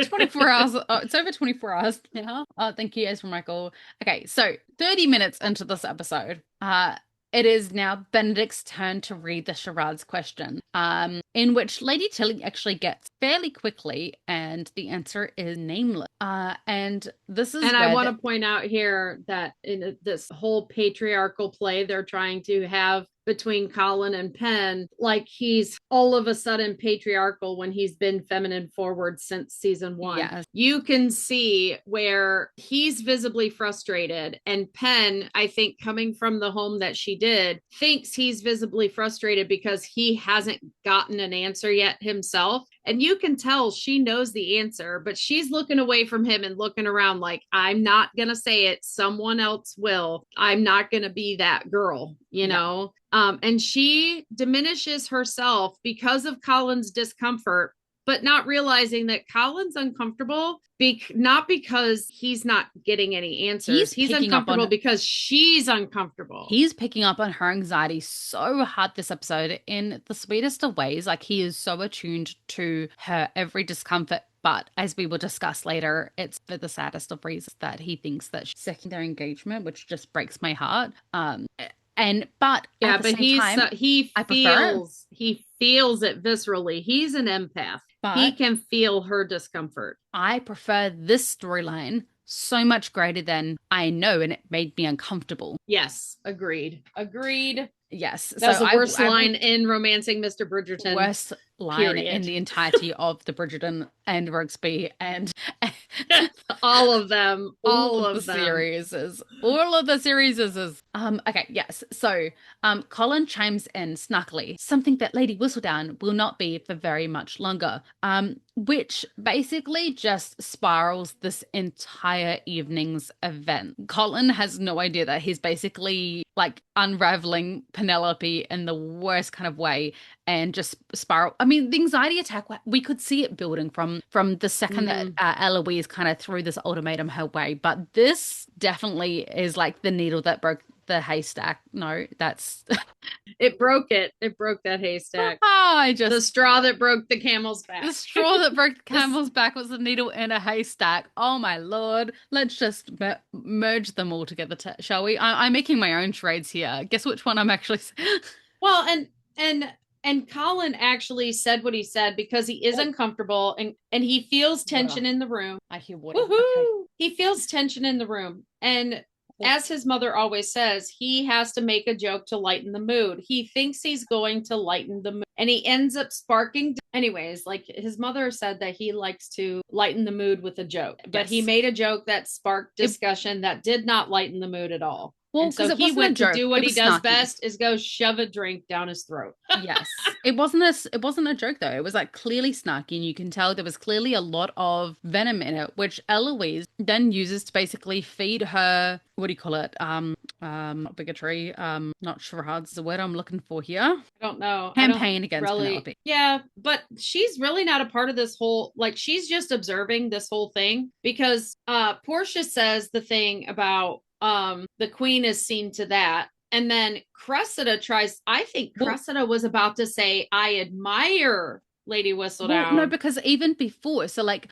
Speaker 1: 24 hours. Oh, it's over 24 hours now. Oh, thank you, Ezra Michael. Okay, so 30 minutes into this episode, it is now Benedict's turn to read the charades question, in which Lady Tilly actually gets fairly quickly, and the answer is nameless. And this is,
Speaker 2: and I want to point out here that in this whole patriarchal play they're trying to have between Colin and Penn, like he's all of a sudden patriarchal when he's been feminine forward since season 1.
Speaker 1: Yes.
Speaker 2: You can see where he's visibly frustrated, and Penn, I think coming from the home that she did, thinks he's visibly frustrated because he hasn't gotten an answer yet himself. And you can tell she knows the answer, but she's looking away from him and looking around like, I'm not going to say it. Someone else will. I'm not going to be that girl, you know? And she diminishes herself because of Colin's discomfort, but not realizing that Colin's uncomfortable, not because he's not getting any answers. He's uncomfortable because she's uncomfortable.
Speaker 1: He's picking up on her anxiety so hard this episode in the sweetest of ways. Like, he is so attuned to her every discomfort. But as we will discuss later, it's for the saddest of reasons that he thinks that she's second their engagement, which just breaks my heart. But he feels it viscerally. He's an empath. But he can feel her discomfort. I prefer this storyline so much greater than I know, and it made me uncomfortable.
Speaker 2: Yes, agreed.
Speaker 1: Yes.
Speaker 2: That's the worst line in Romancing Mr. Bridgerton.
Speaker 1: Worst line in the entirety of the Bridgerton and Rokesby and
Speaker 2: All of them. All
Speaker 1: of
Speaker 2: of
Speaker 1: the
Speaker 2: them.
Speaker 1: series is all of the series is okay, yes. So Colin chimes in snuckily, something that Lady Whistledown will not be for very much longer. Which basically just spirals this entire evening's event. Colin has no idea that he's basically like unraveling Penelope in the worst kind of way and just spiral. I mean, the anxiety attack, we could see it building from the second that Eloise kind of threw this ultimatum her way. But this definitely is like the needle that broke the haystack. No, that's
Speaker 2: It broke it. It broke that haystack.
Speaker 1: The
Speaker 2: straw that broke the camel's back.
Speaker 1: The straw that broke the camel's back was the needle in a haystack. Oh my lord. Let's just merge them all together, shall we? I'm making my own charades here. Guess which one I'm actually...
Speaker 2: Well, and Colin actually said what he said because he is uncomfortable and he feels tension in the room.
Speaker 1: I hear water. Okay.
Speaker 2: He feels tension in the room. And as his mother always says, he has to make a joke to lighten the mood. He thinks he's going to lighten the mood and he ends up sparking. Anyways, like his mother said that he likes to lighten the mood with a joke, but he made a joke that sparked discussion that did not lighten the mood at all. Well, and so he went to do what he does best is go shove a drink down his throat.
Speaker 1: Yes. It wasn't a joke though. It was like clearly snarky and you can tell there was clearly a lot of venom in it, which Eloise then uses to basically feed her, what do you call it? Not bigotry, not charades is the word I'm looking for here.
Speaker 2: I don't know.
Speaker 1: Campaign against Penelope.
Speaker 2: Yeah, but she's really not a part of this whole, like she's just observing this whole thing because Portia says the thing about the queen is seen to that. And then Cressida I think Cressida was about to say, I admire Lady Whistledown.
Speaker 1: Well, no, because even before, so like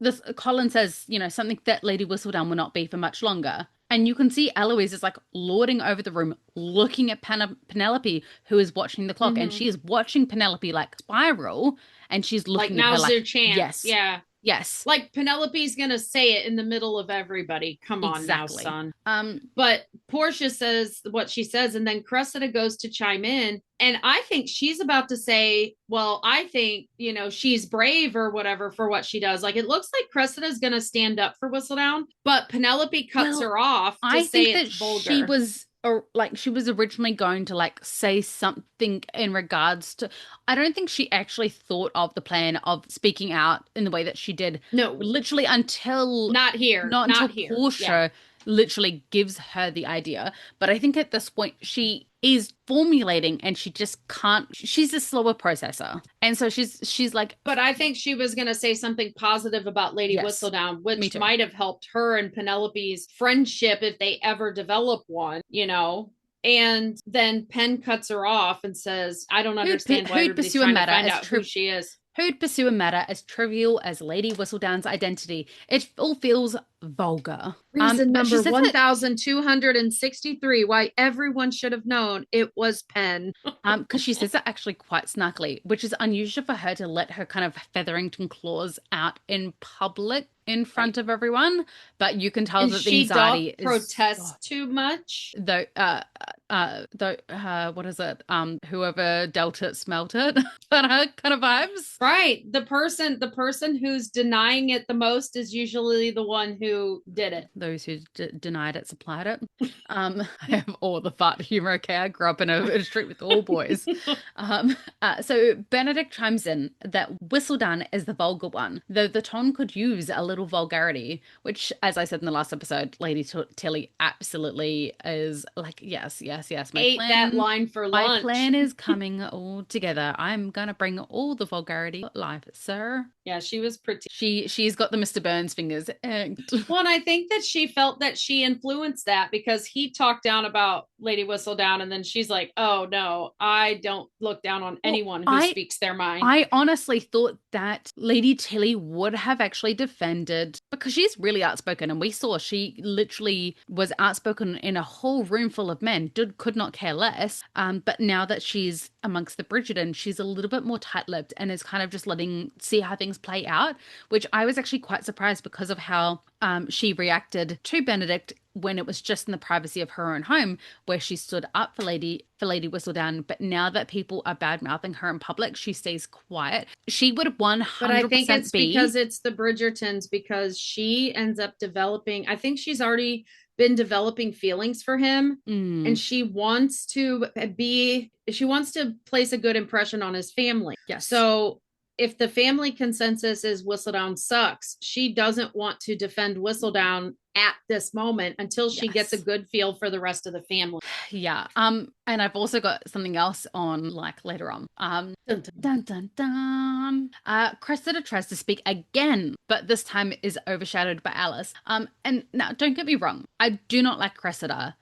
Speaker 1: this Colin says, something that Lady Whistledown will not be for much longer. And you can see Eloise is like lording over the room, looking at Penelope, who is watching the clock. And she is watching Penelope like spiral. And she's looking
Speaker 2: like,
Speaker 1: at her
Speaker 2: now's their chance.
Speaker 1: Yes.
Speaker 2: Yeah.
Speaker 1: Yes.
Speaker 2: Like Penelope's going to say it in the middle of everybody. Come on now, son. But Portia says what she says, and then Cressida goes to chime in. And I think she's about to say, well, I think, she's brave or whatever for what she does. Like, it looks like Cressida's going to stand up for Whistledown, but Penelope cuts her off to say it's vulgar.
Speaker 1: She was originally going to like say something in regards to, I don't think she actually thought of the plan of speaking out in the way that she did.
Speaker 2: No,
Speaker 1: literally until
Speaker 2: not until
Speaker 1: here. Portia literally gives her the idea. But I think at this point she is formulating and she just can't, she's a slower processor. And so she's like,
Speaker 2: but I think she was going to say something positive about Lady Whistledown, which might have helped her and Penelope's friendship if they ever develop one, And then Penn cuts her off and says, I don't understand why everybody's trying to find out who she is.
Speaker 1: Who'd pursue a matter as trivial as Lady Whistledown's identity? It all feels vulgar.
Speaker 2: Reason number 1263 why everyone should have known it was Penn.
Speaker 1: Because she says it actually quite snarkily, which is unusual for her to let her kind of Featherington claws out in public in front of everyone. But you can tell that the anxiety is
Speaker 2: protest too much.
Speaker 1: Though, what is it? Whoever dealt it smelt it. That kind of vibes.
Speaker 2: Right. The person who's denying it the most is usually the one who did it.
Speaker 1: Those who denied it supplied it. I have all the fart humor. Okay, I grew up in a street with all boys. So Benedict chimes in that Whistledown is the vulgar one, though the Ton could use a little vulgarity, which, as I said in the last episode, Lady Tilly absolutely is like, yes.
Speaker 2: That line for lunch.
Speaker 1: My plan is coming all together. I'm gonna bring all the vulgarity to life, sir.
Speaker 2: Yeah, she was pretty.
Speaker 1: She's got the Mr. Burns fingers.
Speaker 2: Well, and I think that she felt that she influenced that because he talked down about Lady Whistledown, and then she's like, "Oh no, I don't look down on anyone who speaks their mind."
Speaker 1: I honestly thought that Lady Tilly would have actually defended, because she's really outspoken, and we saw she literally was outspoken in a whole room full of men. Could not care less. But now that she's amongst the Bridgerton, she's a little bit more tight-lipped and is kind of just see how things play out, which I was actually quite surprised because of how she reacted to Benedict when it was just in the privacy of her own home where she stood up for Lady Whistledown. But now that people are bad mouthing her in public, she stays quiet. She would 100%
Speaker 2: But I think it's
Speaker 1: be,
Speaker 2: because it's the Bridgertons, because she ends up developing, I think she's already been developing feelings for him, and she wants to place a good impression on his family.
Speaker 1: Yes.
Speaker 2: So if the family consensus is Whistledown sucks, she doesn't want to defend Whistledown at this moment until she gets a good feel for the rest of the family.
Speaker 1: Yeah. And I've also got something else on like later on. Dun, dun, dun, dun. Cressida tries to speak again, but this time is overshadowed by Alice. And now don't get me wrong, I do not like Cressida.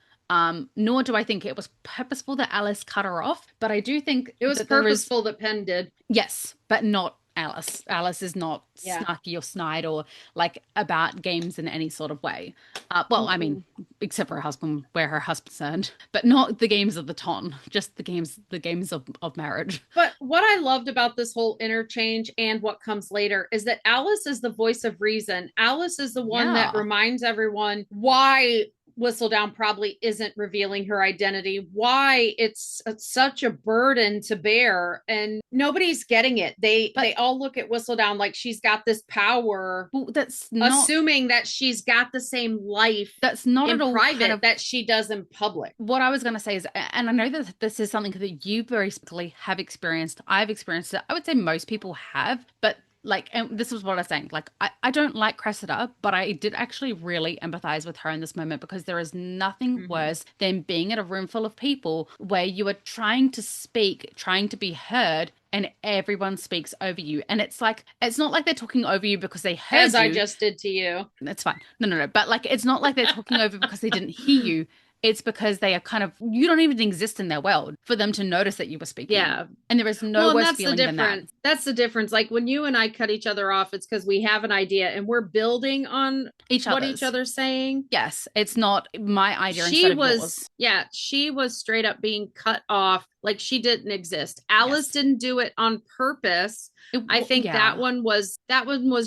Speaker 1: Nor do I think it was purposeful that Alice cut her off, but I do think
Speaker 2: it was purposeful that Penn did.
Speaker 1: Yes, but not Alice. Alice is not snarky or snide or like about games in any sort of way. I mean, except for her husband, where her husband's concerned, but not the games of the ton, just the games of marriage.
Speaker 2: But what I loved about this whole interchange and what comes later is that Alice is the voice of reason. Alice is the one that reminds everyone why Whistledown probably isn't revealing her identity, why it's such a burden to bear, and nobody's getting it. They all look at Whistledown like she's got this power.
Speaker 1: Well, that's not
Speaker 2: assuming that she's got the same life.
Speaker 1: That's not
Speaker 2: in
Speaker 1: at all
Speaker 2: private that she does in public.
Speaker 1: What I was going to say is, and I know that this is something that you very specifically have experienced. I've experienced it. I would say most people have, but like, and this is what I was saying, like, I don't like Cressida, but I did actually really empathize with her in this moment, because there is nothing worse than being in a room full of people where you are trying to speak, trying to be heard, and everyone speaks over you. And it's like, it's not like they're talking over you because they heard
Speaker 2: As I just did to you.
Speaker 1: That's fine. No. But like, it's not like they're talking over because they didn't hear you. It's because they are kind of, you don't even exist in their world for them to notice that you were speaking.
Speaker 2: Yeah.
Speaker 1: And there is no worse feeling than that.
Speaker 2: That's the difference. Like when you and I cut each other off, it's because we have an idea and we're building on what each other's saying.
Speaker 1: Yes. It's not my idea instead of yours.
Speaker 2: Yeah. She was straight up being cut off. Like she didn't exist. Alice didn't do it on purpose. I think that one was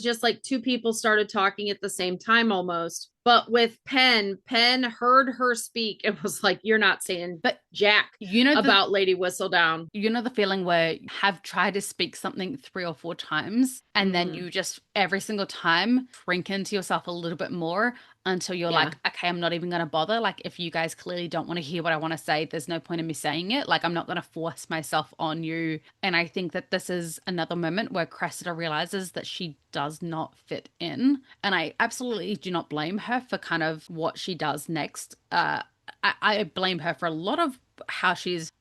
Speaker 2: just like two people started talking at the same time almost. But with Penn heard her speak and was like, you're not saying jack about Lady Whistledown.
Speaker 1: You know the feeling where you have tried to speak something 3 or 4 times and then you just every single time shrink into yourself a little bit more until you're like, okay, I'm not even going to bother. Like, if you guys clearly don't want to hear what I want to say, there's no point in me saying it. Like, I'm not going to force myself on you. And I think that this is another moment where Cressida realizes that she does not fit in. And I absolutely do not blame her for kind of what she does next. I blame her for a lot of how she's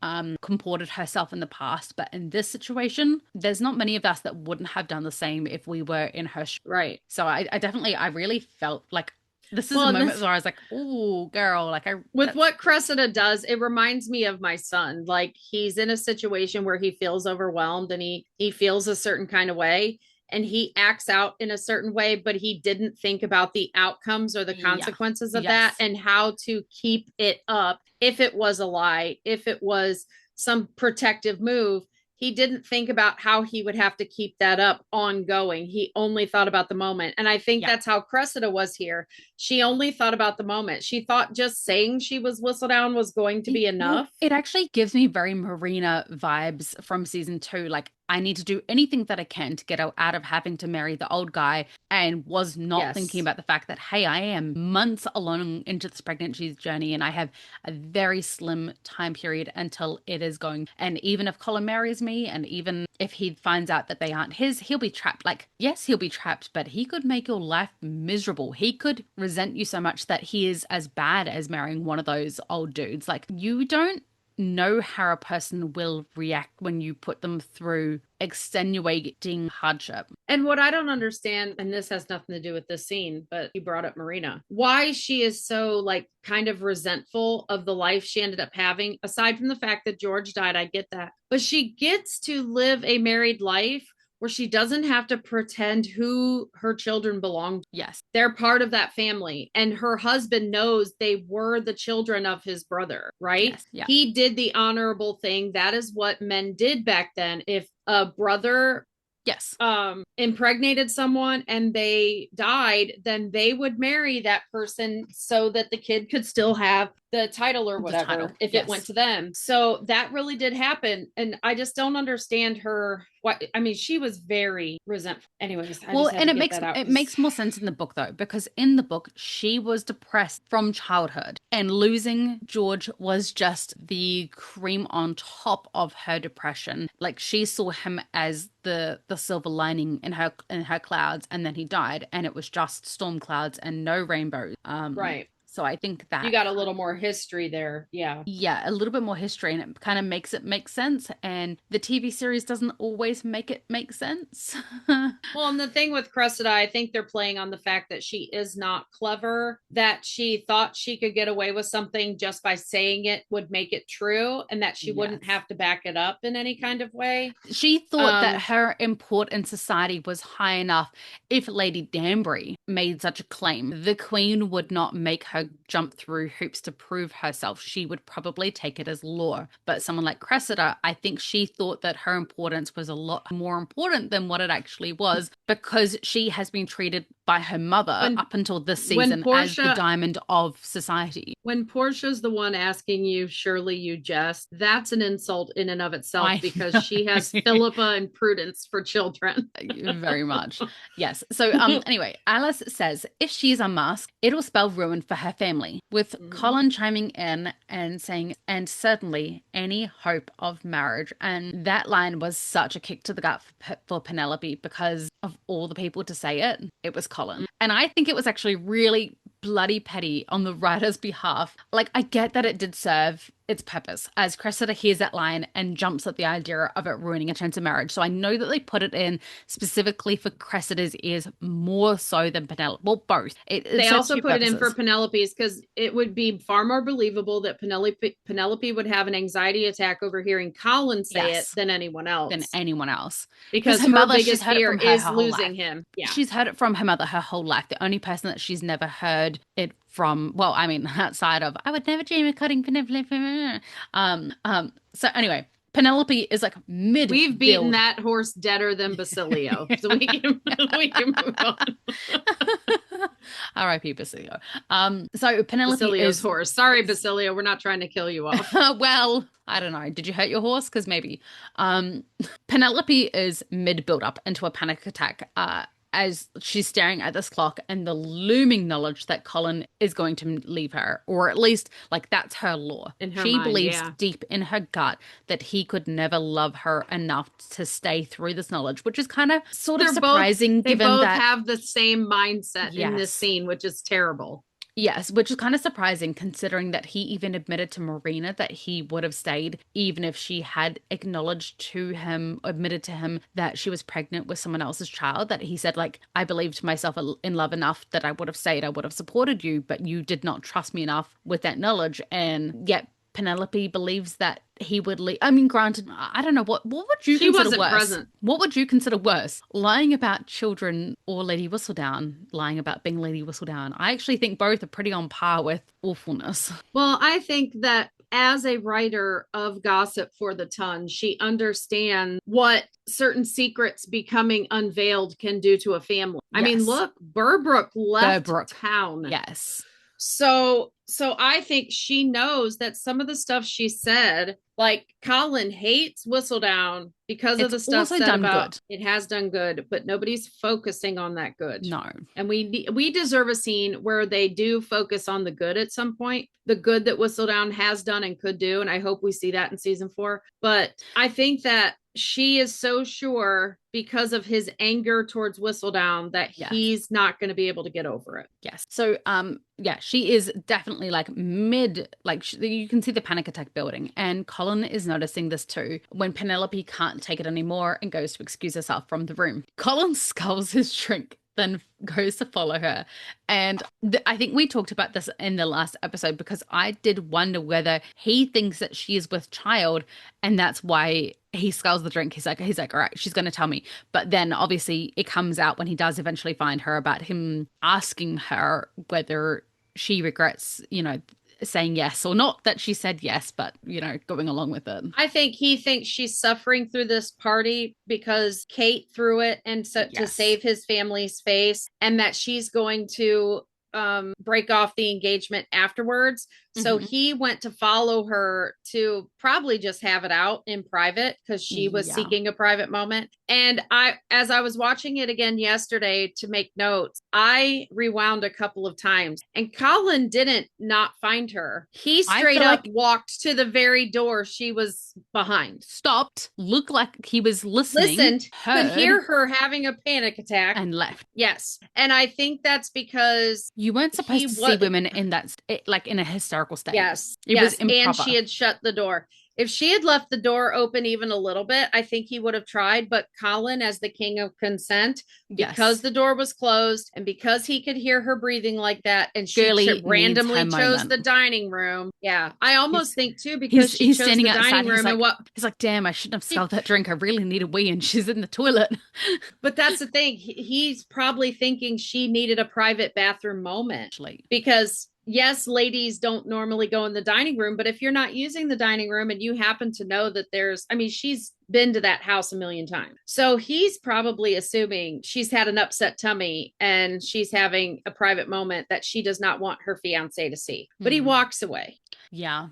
Speaker 1: comported herself in the past, but in this situation, there's not many of us that wouldn't have done the same if we were in her shoes.
Speaker 2: Right.
Speaker 1: So I really felt like this is a moment where I was like, "Oh, girl!" Like
Speaker 2: with what Cressida does, it reminds me of my son. Like he's in a situation where he feels overwhelmed and he feels a certain kind of way, and he acts out in a certain way, but he didn't think about the outcomes or the consequences of that and how to keep it up. If it was a lie, if it was some protective move, he didn't think about how he would have to keep that up ongoing. He only thought about the moment. And I think that's how Cressida was here. She only thought about the moment. She thought just saying she was Whistledown was going to be enough.
Speaker 1: It actually gives me very Marina vibes from season 2. Like, I need to do anything that I can to get out of having to marry the old guy, and was not thinking about the fact that, hey, I am months along into this pregnancy journey and I have a very slim time period until it is going. And even if Colin marries me, and even if he finds out that they aren't his, he'll be trapped. Like, yes, he'll be trapped, but he could make your life miserable. He could resent you so much that he is as bad as marrying one of those old dudes. Like, you don't know how a person will react when you put them through extenuating hardship.
Speaker 2: And what I don't understand, and this has nothing to do with this scene, but you brought up Marina, why she is so like kind of resentful of the life she ended up having, aside from the fact that George died. I get that, but she gets to live a married life where she doesn't have to pretend who her children belong to.
Speaker 1: Yes.
Speaker 2: They're part of that family. And her husband knows they were the children of his brother, right?
Speaker 1: Yes. Yeah.
Speaker 2: He did the honorable thing. That is what men did back then. If a brother
Speaker 1: Yes.
Speaker 2: Impregnated someone and they died, then they would marry that person so that the kid could still have the title or whatever if it went to them. So that really did happen. And I just don't understand her. I mean, she was very resentful. Anyways,
Speaker 1: it makes more sense in the book though, because in the book she was depressed from childhood, and losing George was just the cream on top of her depression. Like, she saw him as the silver lining in her clouds, and then he died, and it was just storm clouds and no rainbows.
Speaker 2: Right.
Speaker 1: So I think that
Speaker 2: you got a little more history there. Yeah.
Speaker 1: Yeah, a little bit more history, and it kind of makes it make sense. And the TV series doesn't always make it make sense.
Speaker 2: Well, and the thing with Cressida, I think they're playing on the fact that she is not clever, that she thought she could get away with something just by saying it would make it true, and that she wouldn't have to back it up in any kind of way.
Speaker 1: She thought that her import in society was high enough. If Lady Danbury made such a claim, the Queen would not make her jump through hoops to prove herself. She would probably take it as law. But someone like Cressida, I think she thought that her importance was a lot more important than what it actually was, because she has been treated by her mother up until this season as the diamond of society.
Speaker 2: When Portia's the one asking you, surely you jest, that's an insult in and of itself, because she has Philippa and Prudence for children.
Speaker 1: Very much. Yes. So anyway, Alice says if she's unmasked, it'll spell ruin for her family, with Colin chiming in and saying, and certainly any hope of marriage. And that line was such a kick to the gut for Penelope, because of all the people to say it, it was Colin. And I think it was actually really bloody petty on the writer's behalf. Like, I get that it did serve its purpose, as Cressida hears that line and jumps at the idea of it ruining a chance of marriage. So I know that they put it in specifically for Cressida's ears more so than Penelope. Well, both.
Speaker 2: They also put it in for Penelope's, because it would be far more believable that Penelope would have an anxiety attack over hearing Colin say it than anyone else. Because her mother, biggest fear is losing him. Yeah.
Speaker 1: She's heard it from her mother her whole life. The only person that she's never heard it from, well, I mean, outside of, I would never dream of cutting Penelope. So anyway, Penelope is like mid.
Speaker 2: We've beaten that horse deader than Basilio, so we can move on.
Speaker 1: R.I.P. Basilio. So Penelope
Speaker 2: Basilio's horse. Sorry, Basilio, we're not trying to kill you off.
Speaker 1: Well, I don't know. Did you hurt your horse? Because maybe. Penelope is mid build up into a panic attack. As she's staring at this clock and the looming knowledge that Colin is going to leave her, or at least, like, that's her law. She believes deep in her gut that he could never love her enough to stay through this knowledge, which is kind of sort of surprising.
Speaker 2: They both have the same mindset in this scene, which is terrible.
Speaker 1: Yes, which is kind of surprising, considering that he even admitted to Marina that he would have stayed even if she had admitted to him that she was pregnant with someone else's child. That he said, like, I believed myself in love enough that I would have stayed, I would have supported you, but you did not trust me enough with that knowledge. And yet Penelope believes that he would leave. I mean, granted, I don't know, what would you consider worse? Present. What would you consider worse? Lying about children or Lady Whistledown? Lying about being Lady Whistledown? I actually think both are pretty on par with awfulness.
Speaker 2: Well, I think that as a writer of gossip for the Ton, she understands what certain secrets becoming unveiled can do to a family. Yes. I mean, look, Burbrook left town.
Speaker 1: Yes.
Speaker 2: So I think she knows that some of the stuff she said, like, Colin hates Whistledown because of the stuff said about it has done good, but nobody's focusing on that good.
Speaker 1: No.
Speaker 2: And we deserve a scene where they do focus on the good at some point, the good that Whistledown has done and could do. And I hope we see that in season 4. But I think that she is so sure, because of his anger towards Whistledown, that he's not going to be able to get over it.
Speaker 1: Yes. So, she is definitely like mid, like you can see the panic attack building, and Colin is noticing this too. When Penelope can't take it anymore and goes to excuse herself from the room, Colin sculls his drink, then goes to follow her. And I think we talked about this in the last episode, because I did wonder whether he thinks that she is with child and that's why he sculls the drink. He's like, all right, she's going to tell me. But then obviously it comes out when he does eventually find her, about him asking her whether she regrets, saying yes, or not that she said yes, but going along with it.
Speaker 2: I think he thinks she's suffering through this party because Kate threw it and so to
Speaker 1: Yes.
Speaker 2: save his family's face, and that she's going to break off the engagement afterwards. So he went to follow her to probably just have it out in private because she was seeking a private moment. And as I was watching it again yesterday to make notes, I rewound a couple of times, and Colin didn't not find her. He straight up walked to the very door she was behind.
Speaker 1: Stopped, looked like he was listening.
Speaker 2: Listened, could hear her having a panic attack.
Speaker 1: And left.
Speaker 2: Yes. And I think that's because
Speaker 1: you weren't supposed to see women in that, like in a hysterical state.
Speaker 2: Yes.
Speaker 1: It was improper.
Speaker 2: And she had shut the door. If she had left the door open even a little bit, I think he would have tried. But Colin, as the king of consent, because the door was closed and because he could hear her breathing like that, and she randomly chose the dining room. Yeah. I almost think too, because she chose the dining room, and
Speaker 1: he's like, damn, I shouldn't have spilled that drink. I really need a wee, and she's in the toilet.
Speaker 2: But that's the thing. He's probably thinking she needed a private bathroom moment. Because yes, ladies don't normally go in the dining room, but if you're not using the dining room and you happen to know that she's been to that house a million times. So he's probably assuming she's had an upset tummy and she's having a private moment that she does not want her fiance to see. But he walks away.
Speaker 1: Yeah.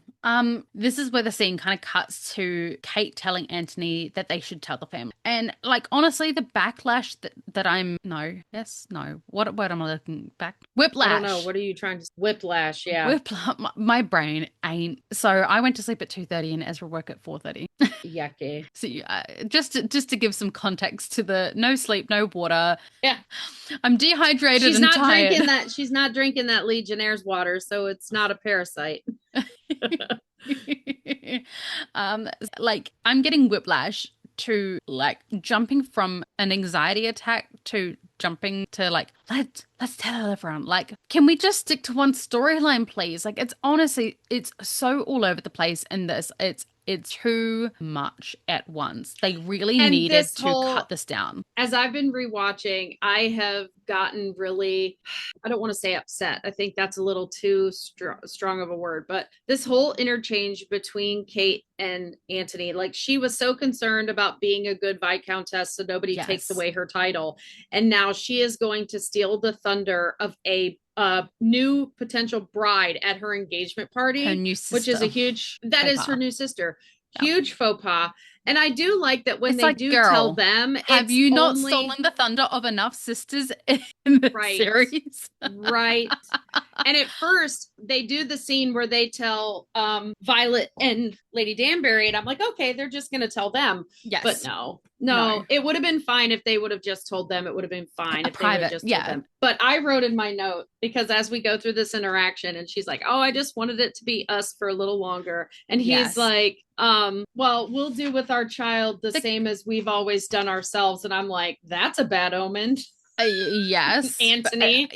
Speaker 1: This is where the scene kind of cuts to Kate telling Anthony that they should tell the family. And honestly, the backlash what word am I looking back? Whiplash.
Speaker 2: I don't know. What are you trying to say? Whiplash, yeah.
Speaker 1: My brain ain't. So I went to sleep at 2:30 and Ezra woke at 4:30.
Speaker 2: Yucky.
Speaker 1: So just to give some context to the no sleep, no water.
Speaker 2: Yeah.
Speaker 1: I'm dehydrated
Speaker 2: She's
Speaker 1: and
Speaker 2: not
Speaker 1: tired.
Speaker 2: She's not drinking that Legionnaire's water, so it's not a parasite.
Speaker 1: I'm getting whiplash to jumping from an anxiety attack to jumping to let's tell everyone, can we just stick to one storyline, please? It's honestly, it's so all over the place in this. It's too much at once. They really needed to cut this down.
Speaker 2: As I've been rewatching, I have gotten really, I don't want to say upset. I think that's a little too strong of a word, but this whole interchange between Kate and Anthony, she was so concerned about being a good Viscountess so nobody takes away her title. And now she is going to steal the thunder of a new potential bride at her engagement party,
Speaker 1: her new sister,
Speaker 2: which is a huge, her new sister. Huge faux pas. And I do like that when they do tell them,
Speaker 1: have you not stolen the thunder of enough sisters in the series?
Speaker 2: Right. And at first they do the scene where they tell Violet and Lady Danbury, and I'm like, okay, they're just going to tell them.
Speaker 1: Yes.
Speaker 2: But no, it would have been fine if they would have just told them. It would have been fine if they would have just told them. But I wrote in my note, because as we go through this interaction, and she's like, oh, I just wanted it to be us for a little longer. And he's like, well, we'll do with our child the same as we've always done ourselves. And I'm like, that's a bad omen.
Speaker 1: Yes,
Speaker 2: Anthony.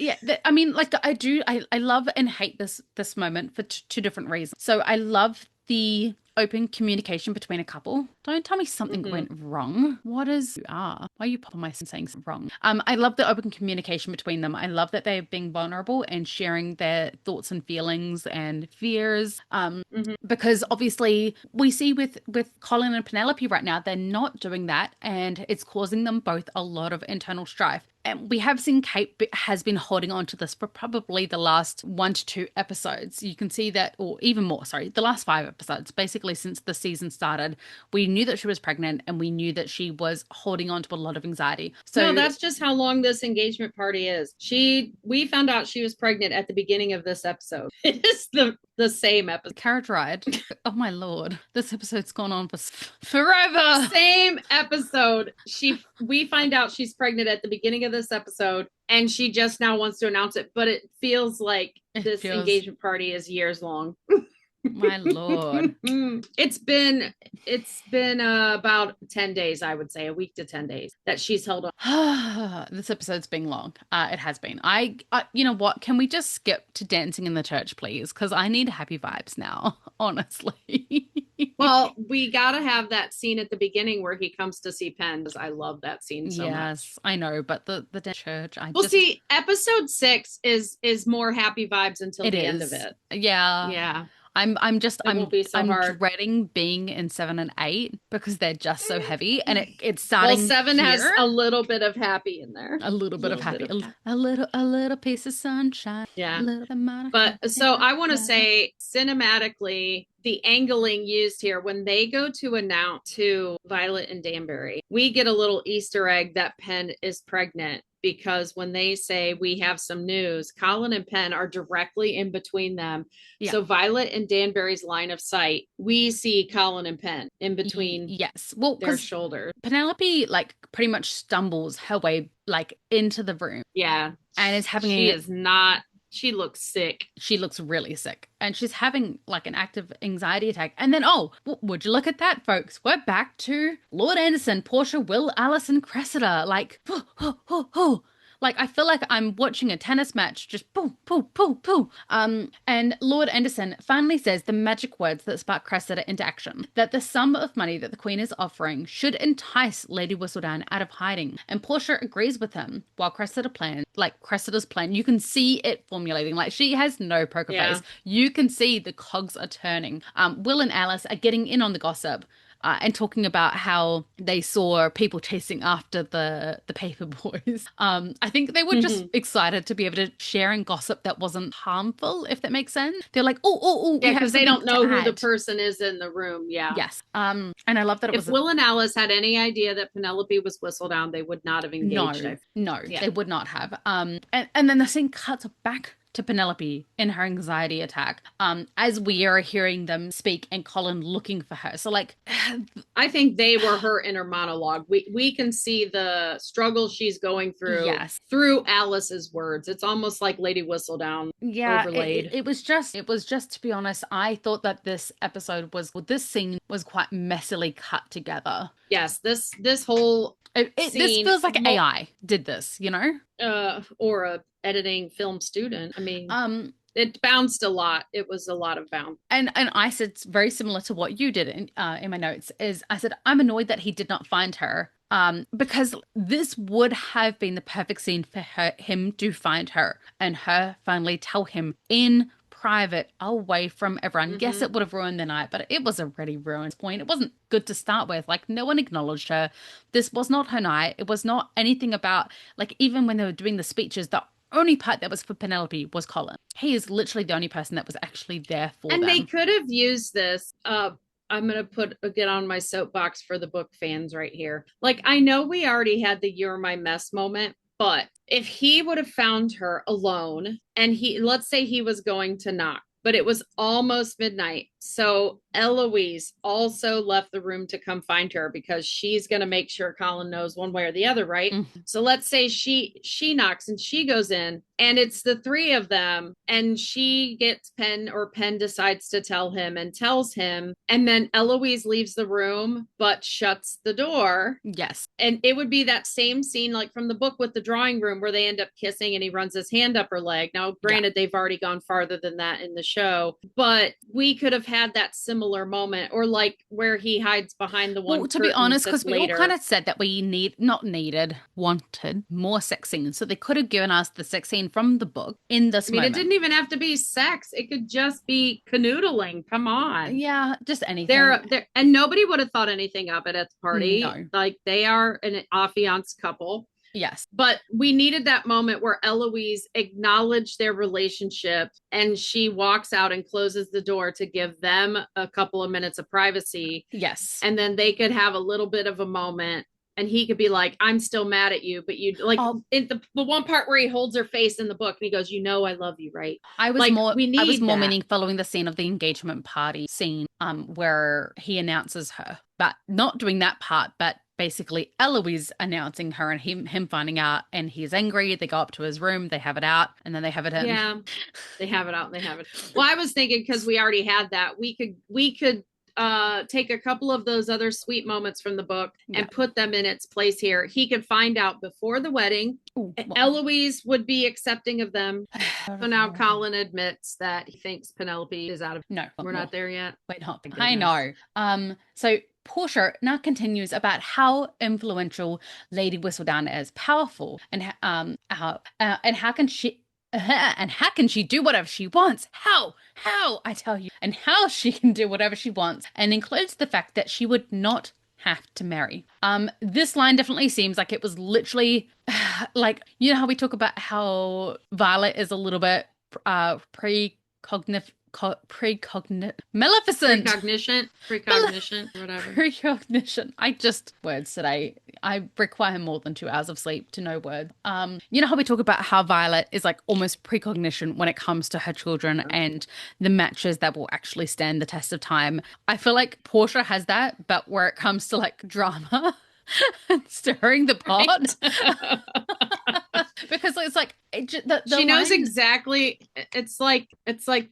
Speaker 1: I love and hate this moment for two different reasons. So I love the open communication between a couple. Don't tell me something went wrong. Why are you popping my saying something wrong? I love the open communication between them. I love that they're being vulnerable and sharing their thoughts and feelings and fears. Because obviously we see with Colin and Penelope right now, they're not doing that, and it's causing them both a lot of internal strife. And we have seen Kate has been holding on to this for probably the last 1 to 2 episodes. You can see that, or even more, the last 5 episodes, basically since the season started. We knew that she was pregnant, and we knew that she was holding on to a lot of anxiety. So
Speaker 2: no, that's just how long this engagement party is. We found out she was pregnant at the beginning of this episode. It is the same episode.
Speaker 1: Carriage ride. Oh my Lord. This episode's gone on for forever.
Speaker 2: Same episode. We find out she's pregnant at the beginning of this episode, and she just now wants to announce it, but it feels like this engagement party is years long.
Speaker 1: My Lord.
Speaker 2: It's been about 10 days, I would say, a week to 10 days that she's held on.
Speaker 1: This episode's been long. It has been. You know what? Can we just skip to dancing in the church, please? Because I need happy vibes now, honestly.
Speaker 2: Well, we got to have that scene at the beginning where he comes to see Penn, because I love that scene so much.
Speaker 1: Yes, I know, but the church,
Speaker 2: see, episode 6 is more happy vibes until the end of it.
Speaker 1: Yeah.
Speaker 2: Yeah.
Speaker 1: I'm
Speaker 2: be so hard.
Speaker 1: dreading being in 7 and 8 because they're just so heavy, and it's starting.
Speaker 2: Well, 7 has a little bit of happy in there.
Speaker 1: A little bit of happy. A little piece of sunshine.
Speaker 2: Yeah.
Speaker 1: A little bit
Speaker 2: but so I want to say, cinematically, the angling used here when they go to announce to Violet and Danbury, we get a little Easter egg that Penn is pregnant. Because when they say we have some news, Colin and Penn are directly in between them. Yeah. So Violet and Danbury's line of sight, we see Colin and Penn in between.
Speaker 1: Yes, well,
Speaker 2: their shoulders.
Speaker 1: Penelope pretty much stumbles her way into the room.
Speaker 2: Yeah,
Speaker 1: and is having.
Speaker 2: She looks sick.
Speaker 1: She looks really sick. And she's having an active anxiety attack. And then, would you look at that, folks? We're back to Lord Anderson, Portia, Will, Alice, and Cressida. I feel like I'm watching a tennis match, just poo, poo, poo, poo. And Lord Anderson finally says the magic words that spark Cressida into action, that the sum of money that the Queen is offering should entice Lady Whistledown out of hiding. And Portia agrees with him, while Cressida's plan, you can see it formulating. She has no poker face. You can see the cogs are turning. Will and Alice are getting in on the gossip. And talking about how they saw people chasing after the paper boys. I think they were just excited to be able to share and gossip that wasn't harmful, if that makes sense. They're like, oh.
Speaker 2: Yeah, because they don't know who the person is in the room. Yeah.
Speaker 1: Yes. And I love that
Speaker 2: if Will and Alice had any idea that Penelope was Whistledown, they would not have engaged.
Speaker 1: No, they would not have. And then the scene cuts back to Penelope in her anxiety attack, as we are hearing them speak and Colin looking for her. So
Speaker 2: I think they were her inner monologue. We can see the struggle she's going through through Alice's words. It's almost like Lady Whistledown overlaid.
Speaker 1: It was just, to be honest, I thought that this scene was quite messily cut together.
Speaker 2: Yes, this whole
Speaker 1: this feels like AI did this,
Speaker 2: or a editing film student. I mean, it bounced a lot. It was a lot of bounce.
Speaker 1: And I said very similar to what you did in my notes. Is I said I'm annoyed that he did not find her. Because this would have been the perfect scene for him to find her and her finally tell him in private, away from everyone. Mm-hmm. Yes, it would have ruined the night, but it was already ruined at this point. It wasn't good to start with. No one acknowledged her. This was not her night. It was not anything about, even when they were doing the speeches, the only part that was for Penelope was Colin. He is literally the only person that was actually there for them.
Speaker 2: And they could have used this. I'm going to get on my soapbox for the book fans right here. I know we already had the "you're my mess" moment, but if he would have found her alone and let's say he was going to knock, but it was almost midnight. So Eloise also left the room to come find her because she's going to make sure Colin knows one way or the other, right? Mm-hmm. So let's say she knocks and she goes in and it's the three of them and she gets Penn, or Penn decides to tell him and tells him. And then Eloise leaves the room, but shuts the door.
Speaker 1: Yes.
Speaker 2: And it would be that same scene from the book with the drawing room where they end up kissing and he runs his hand up her leg. Now, granted, they've already gone farther than that in the show, but we could have had that similar moment, or where he hides behind the one.
Speaker 1: Well, to be honest, because we all kind of said that we wanted more sex scenes, so they could have given us the sex scene from the book in this moment.
Speaker 2: It didn't even have to be sex; it could just be canoodling. Come on,
Speaker 1: yeah, just anything.
Speaker 2: And nobody would have thought anything of it at the party.
Speaker 1: No.
Speaker 2: They are an affianced couple.
Speaker 1: Yes.
Speaker 2: But we needed that moment where Eloise acknowledged their relationship and she walks out and closes the door to give them a couple of minutes of privacy.
Speaker 1: Yes.
Speaker 2: And then they could have a little bit of a moment and he could be like, "I'm still mad at you," but you in the one part where he holds her face in the book and he goes, "I love you," right?
Speaker 1: I was more meaning following the scene of the engagement party scene, where he announces her, but not doing that part, but basically Eloise announcing her and him finding out, and he's angry. They go up to his room, they have it out, and then they have it in.
Speaker 2: Yeah, they have it out and they have it. Well, I was thinking because we already had that, we could take a couple of those other sweet moments from the book and put them in its place here. He could find out before the wedding. Ooh, Eloise would be accepting of them. So now Colin admits that he thinks Penelope is out of.
Speaker 1: No,
Speaker 2: we're not there yet.
Speaker 1: Wait, not. I know. So Portia now continues about how influential Lady Whistledown is, powerful, and how can she. And how can she do whatever she wants? How, I tell you, and how she can do whatever she wants, and includes the fact that she would not have to marry. This line definitely seems like it was literally like, you know how we talk about how Violet is a little bit Maleficent.
Speaker 2: Precognition, whatever.
Speaker 1: Precognition. Words today. I require more than 2 hours of sleep to know words. You know how we talk about how Violet is like almost precognition when it comes to her children and the matches that will actually stand the test of time. I feel like Portia has that, but where it comes to like drama and stirring the pot. Because it's like
Speaker 2: she knows exactly. It's like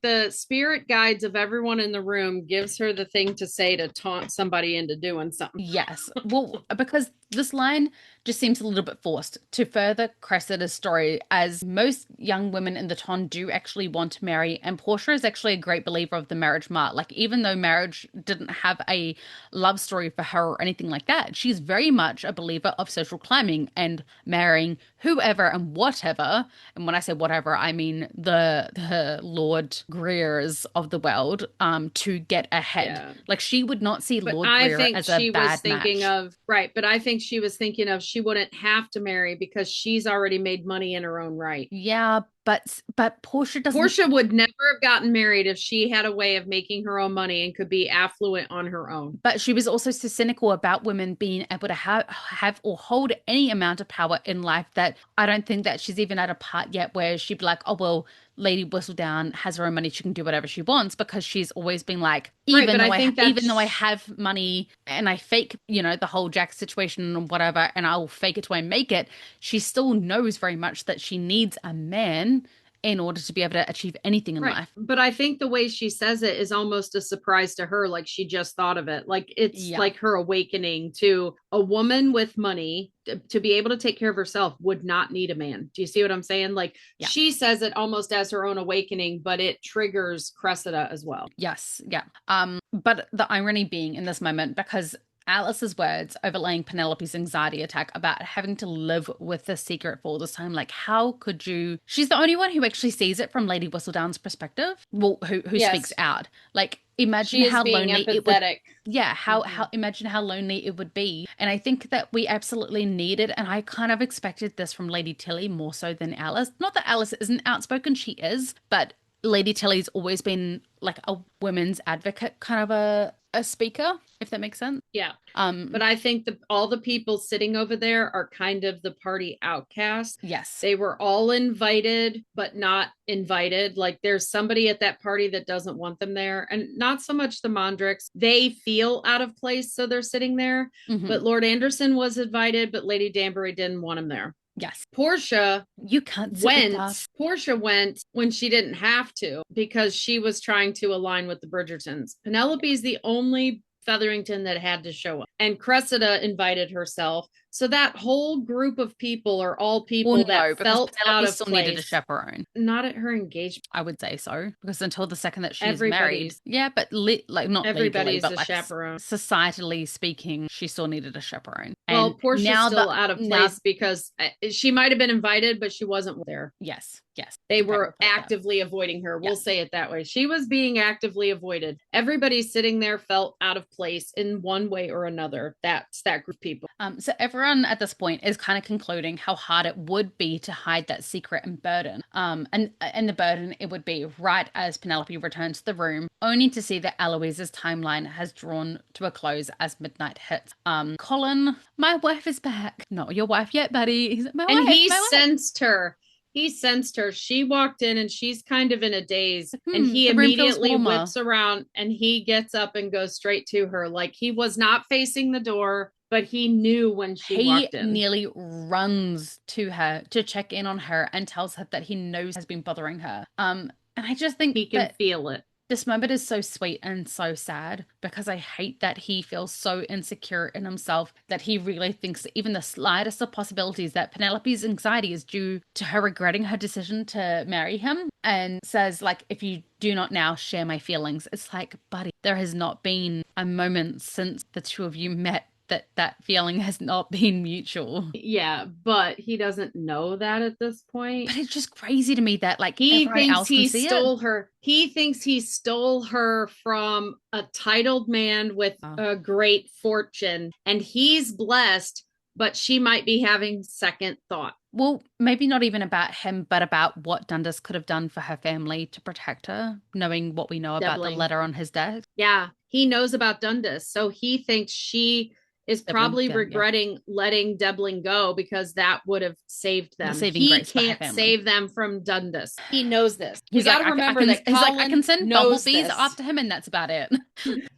Speaker 2: the spirit guides of everyone in the room gives her the thing to say to taunt somebody into doing something.
Speaker 1: Yes. Well, because this line just seems a little bit forced to further Cressida's story, as most young women in the ton do actually want to marry, and Portia is actually a great believer of the marriage mart. Like, even though marriage didn't have a love story for her or anything like that, she's very much a believer of social climbing and marrying whoever and whatever. And when I say whatever, I mean the Lord Greers of the world to get ahead. Yeah. Like, she would not see Lord Greer as a bad match.
Speaker 2: But I think she was thinking of she wouldn't have to marry because she's already made money in her own right.
Speaker 1: Yeah, but Portia doesn't.
Speaker 2: Portia would never have gotten married if she had a way of making her own money and could be affluent on her own.
Speaker 1: But she was also so cynical about women being able to have or hold any amount of power in life that I don't think that she's even at a part yet where she'd be like, oh, well, Lady Whistledown has her own money, she can do whatever she wants, because she's always been like, even though I have money and I fake, the whole Jack situation and whatever, and I'll fake it till I make it, she still knows very much that she needs a man in order to be able to achieve anything in life.
Speaker 2: But I think the way she says it is almost a surprise to her, like she just thought of it. Like it's like her awakening to a woman with money to be able to take care of herself would not need a man. Do you see what I'm saying? Like she says it almost as her own awakening, but it triggers Cressida as well.
Speaker 1: Yes. Yeah. But the irony being in this moment, because Alice's words overlaying Penelope's anxiety attack about having to live with the secret for all this time. Like, how could you? She's the only one who actually sees it from Lady Whistledown's perspective. Well, who speaks out. Like, imagine how lonely it would. Yeah, imagine how lonely it would be. And I think that we absolutely need it. And I kind of expected this from Lady Tilly more so than Alice. Not that Alice isn't outspoken, she is, but Lady Tilly's always been like a women's advocate kind of a speaker, if that makes sense.
Speaker 2: Yeah. But I think all the people sitting over there are kind of the party outcasts.
Speaker 1: Yes.
Speaker 2: They were all invited, but not invited. Like there's somebody at that party that doesn't want them there. And not so much the Mondricks. They feel out of place, so they're sitting there. Mm-hmm. But Lord Anderson was invited, but Lady Danbury didn't want him there.
Speaker 1: Yes.
Speaker 2: Portia
Speaker 1: went
Speaker 2: when she didn't have to, because she was trying to align with the Bridgertons. Penelope's the only Featherington that had to show up, and Cressida invited herself. So that whole group of people are all people that felt out of place.
Speaker 1: Needed a chaperone.
Speaker 2: Not at her engagement.
Speaker 1: I would say so, because until the second that she's married, but not
Speaker 2: everybody's
Speaker 1: legally, but
Speaker 2: a chaperone.
Speaker 1: Societally speaking, she still needed a chaperone.
Speaker 2: Well, Portia's still out of place because she might have been invited, but she wasn't there.
Speaker 1: Yes.
Speaker 2: They were actively avoiding her. We'll say it that way. She was being actively avoided. Everybody sitting there felt out of place in one way or another. That's that group of people.
Speaker 1: So everyone at this point is kind of concluding how hard it would be to hide that secret and burden. And the burden, it would be right as Penelope returns to the room, only to see that Eloise's timeline has drawn to a close as midnight hits. Colin, my wife is back. Not your wife yet, buddy. He's my wife.
Speaker 2: And he sensed her. He sensed her. She walked in and she's kind of in a daze, and he immediately whips around and he gets up and goes straight to her. Like he was not facing the door. but he knew when she
Speaker 1: He
Speaker 2: walked in.
Speaker 1: nearly runs to her to check in on her and tells her that he knows has been bothering her. And I just think
Speaker 2: He can
Speaker 1: that
Speaker 2: feel it.
Speaker 1: this moment is so sweet and so sad because I hate that he feels so insecure in himself that he really thinks that even the slightest of possibilities that Penelope's anxiety is due to her regretting her decision to marry him, and says, like, if you do not now share my feelings. It's like, buddy, there has not been a moment since the two of you met that feeling has not been mutual.
Speaker 2: Yeah, but he doesn't know that at this point.
Speaker 1: But it's just crazy to me that, like,
Speaker 2: He
Speaker 1: everyone
Speaker 2: thinks
Speaker 1: else
Speaker 2: he
Speaker 1: can see
Speaker 2: stole
Speaker 1: it.
Speaker 2: her. He thinks he stole her from a titled man with a great fortune, and he's blessed, but she might be having second thought.
Speaker 1: Well, maybe not even about him, but about what Dundas could have done for her family to protect her, knowing what we know about the
Speaker 2: Doubling.
Speaker 1: letter on his desk.
Speaker 2: Yeah, he knows about Dundas, so he thinks she is probably regretting letting Debling go because that would have saved them. He can't save them from Dundas. He knows this.
Speaker 1: He's
Speaker 2: got to remember that Colin
Speaker 1: I can send bumblebees after him, and that's about it.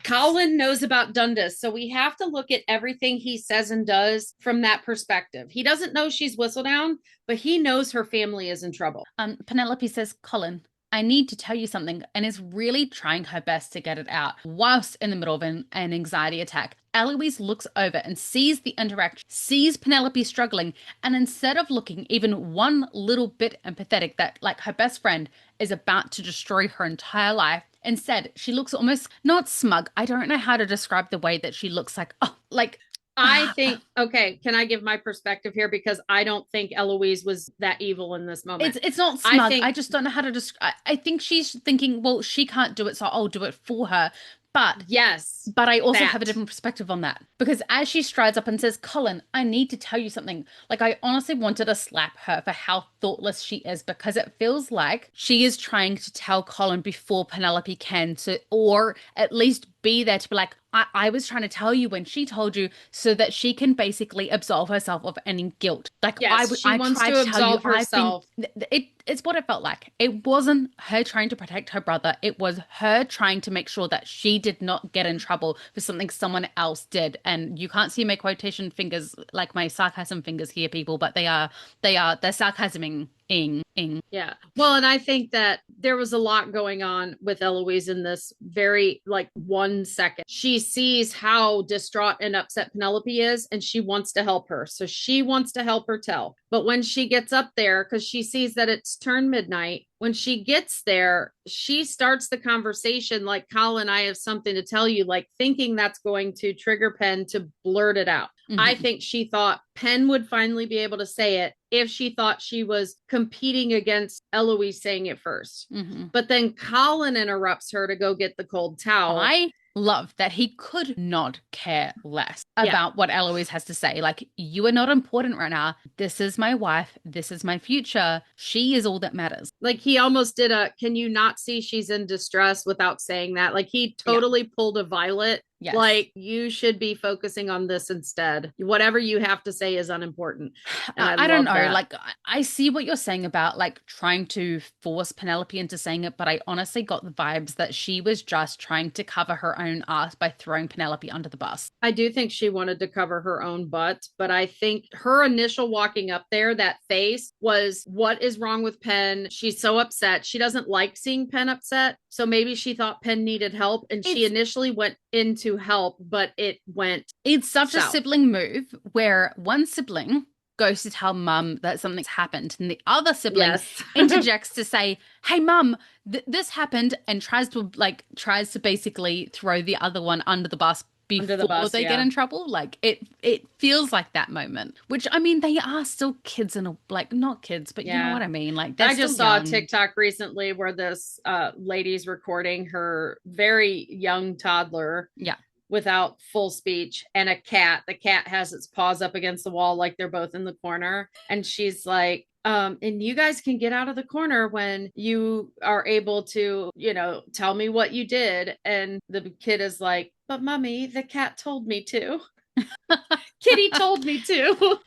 Speaker 2: Colin knows about Dundas, so we have to look at everything he says and does from that perspective. He doesn't know she's Whistledown, but he knows her family is in trouble.
Speaker 1: Penelope says, Colin, I need to tell you something, and is really trying her best to get it out whilst in the middle of an anxiety attack. Eloise looks over and sees the interaction, sees Penelope struggling, and instead of looking even one little bit empathetic that, like, her best friend is about to destroy her entire life, instead she looks almost not smug. I don't know how to describe the way that she looks, like, oh, like,
Speaker 2: I think, okay, can I give my perspective here? Because I don't think Eloise was that evil in this moment.
Speaker 1: It's not smug. I just don't know how to describe. I think she's thinking, well, she can't do it, so I'll do it for her. But
Speaker 2: yes,
Speaker 1: but I also have a different perspective on that, because as she strides up and says, Colin, I need to tell you something, like, I honestly wanted to slap her for how thoughtless she is, because it feels like she is trying to tell Colin before Penelope can, so, or at least be there to be like, I was trying to tell you when she told you, so that she can basically absolve herself of any guilt. Like,
Speaker 2: yes, she wants to absolve herself.
Speaker 1: It's what it felt like. It wasn't her trying to protect her brother. It was her trying to make sure that she did not get in trouble for something someone else did. And you can't see my quotation fingers, like my sarcasm fingers here, people, but they're sarcasming.
Speaker 2: Yeah. Well, and I think that there was a lot going on with Eloise in this very, like, 1 second. She sees how distraught and upset Penelope is, and she wants to help her. So she wants to help her tell. But when she gets up there, because she sees that it's turned midnight, when she gets there, she starts the conversation like, Colin, I have something to tell you, like, thinking that's going to trigger Penn to blurt it out. Mm-hmm. I think she thought Penn would finally be able to say it if she thought she was competing against Eloise saying it first. Mm-hmm. But then Colin interrupts her to go get the cold towel.
Speaker 1: I love that he could not care less about what Eloise has to say. Like, you are not important right now. This is my wife. This is my future. She is all that matters.
Speaker 2: Like, he almost did can you not see she's in distress without saying that? Like, he totally pulled a Violet. Yes. Like, you should be focusing on this instead. Whatever you have to say is unimportant.
Speaker 1: I don't know. That. Like, I see what you're saying about, like, trying to force Penelope into saying it, but I honestly got the vibes that she was just trying to cover her own ass by throwing Penelope under the bus.
Speaker 2: I do think she wanted to cover her own butt, but I think her initial walking up there, that face was, what is wrong with Penn? She's so upset. She doesn't like seeing Penn upset. So maybe she thought Penn needed help, and she initially went into help, but it's
Speaker 1: such
Speaker 2: south.
Speaker 1: A sibling move where one sibling goes to tell mum that something's happened, and the other sibling interjects to say, hey mum, this happened, and tries to basically throw the other one under the bus before they get in trouble. Like, it feels like that moment, which, I mean, they are still kids, and like, not kids, but you know what I mean. Like,
Speaker 2: I just saw a TikTok recently where this lady's recording her very young toddler without full speech, and a cat. The cat has its paws up against the wall, like they're both in the corner, and she's like, and you guys can get out of the corner when you are able to, tell me what you did. And the kid is like, but mommy, the cat told me to. Kitty told me to.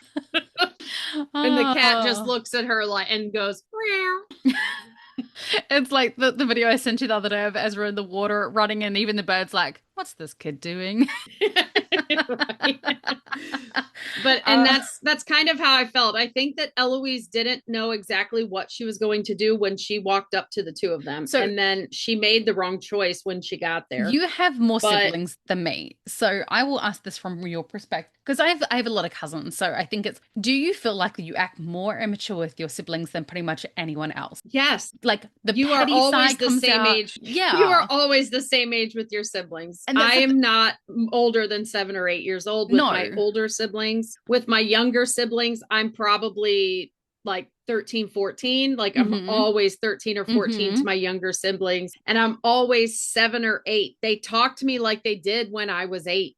Speaker 2: And the cat just looks at her like and goes, meow.
Speaker 1: It's like the video I sent you the other day of Ezra in the water running, and even the bird's like, what's this kid doing?
Speaker 2: Right. But that's kind of how I felt. I think that Eloise didn't know exactly what she was going to do when she walked up to the two of them. And then she made the wrong choice when she got there.
Speaker 1: You have more siblings than me. So I will ask this from your perspective, because I have a lot of cousins. So I think do you feel like you act more immature with your siblings than pretty much anyone else?
Speaker 2: Yes.
Speaker 1: Like
Speaker 2: you are always the same age.
Speaker 1: Yeah.
Speaker 2: You are always the same age with your siblings. And I am not older than 7 or 8 years old with my older siblings. With my younger siblings, I'm probably like 13, 14. Like I'm always 13 or 14 to my younger siblings. And I'm always 7 or 8. They talk to me like they did when I was 8.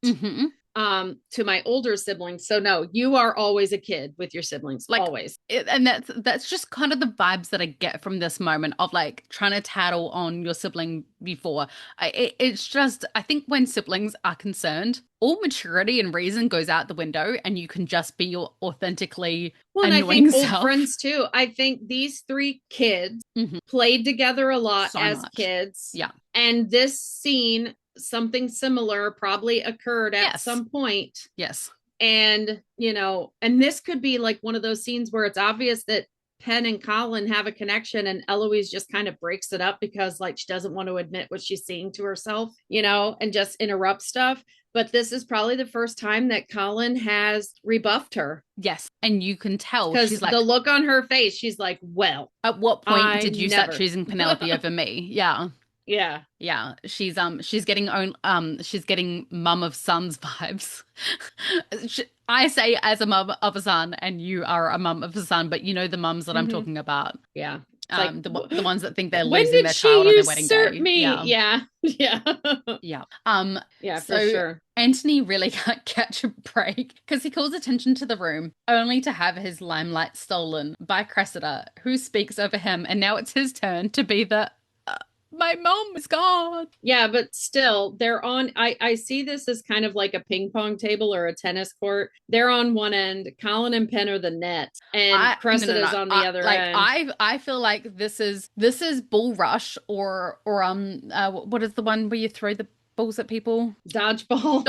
Speaker 2: To my older siblings. So no, you are always a kid with your siblings, like always.
Speaker 1: And that's just kind of the vibes that I get from this moment of like trying to tattle on your sibling before. It's just, I think when siblings are concerned, all maturity and reason goes out the window, and you can just be your authentically annoying
Speaker 2: and I think
Speaker 1: self.
Speaker 2: old friends too. I think these 3 kids played together a lot as kids.
Speaker 1: Yeah.
Speaker 2: And this scene, something similar probably occurred at some point.
Speaker 1: Yes.
Speaker 2: And, and this could be like one of those scenes where it's obvious that Pen and Colin have a connection, and Eloise just kind of breaks it up because like she doesn't want to admit what she's seeing to herself, and just interrupt stuff. But this is probably the first time that Colin has rebuffed her.
Speaker 1: Yes. And you can tell
Speaker 2: because the look on her face, she's like, well,
Speaker 1: at what point did you start choosing Penelope over me? Yeah.
Speaker 2: Yeah.
Speaker 1: Yeah. She's getting mum of sons vibes. I say as a mum of a son, and you are a mum of a son, but you know the mums that I'm talking about.
Speaker 2: Yeah.
Speaker 1: Like, the ones that think they're losing their child on their wedding day.
Speaker 2: Me? Yeah.
Speaker 1: Yeah.
Speaker 2: Yeah, for sure.
Speaker 1: Anthony really can't catch a break because he calls attention to the room only to have his limelight stolen by Cressida, who speaks over him, and now it's his turn to be the my mom is gone.
Speaker 2: Yeah, but still, they're on. I see this as kind of like a ping pong table or a tennis court. They're on one end. Colin and Penn are the net, and Cressida's on the other end.
Speaker 1: I feel like this is Bull Rush or what is the one where you throw the balls at people?
Speaker 2: Dodgeball.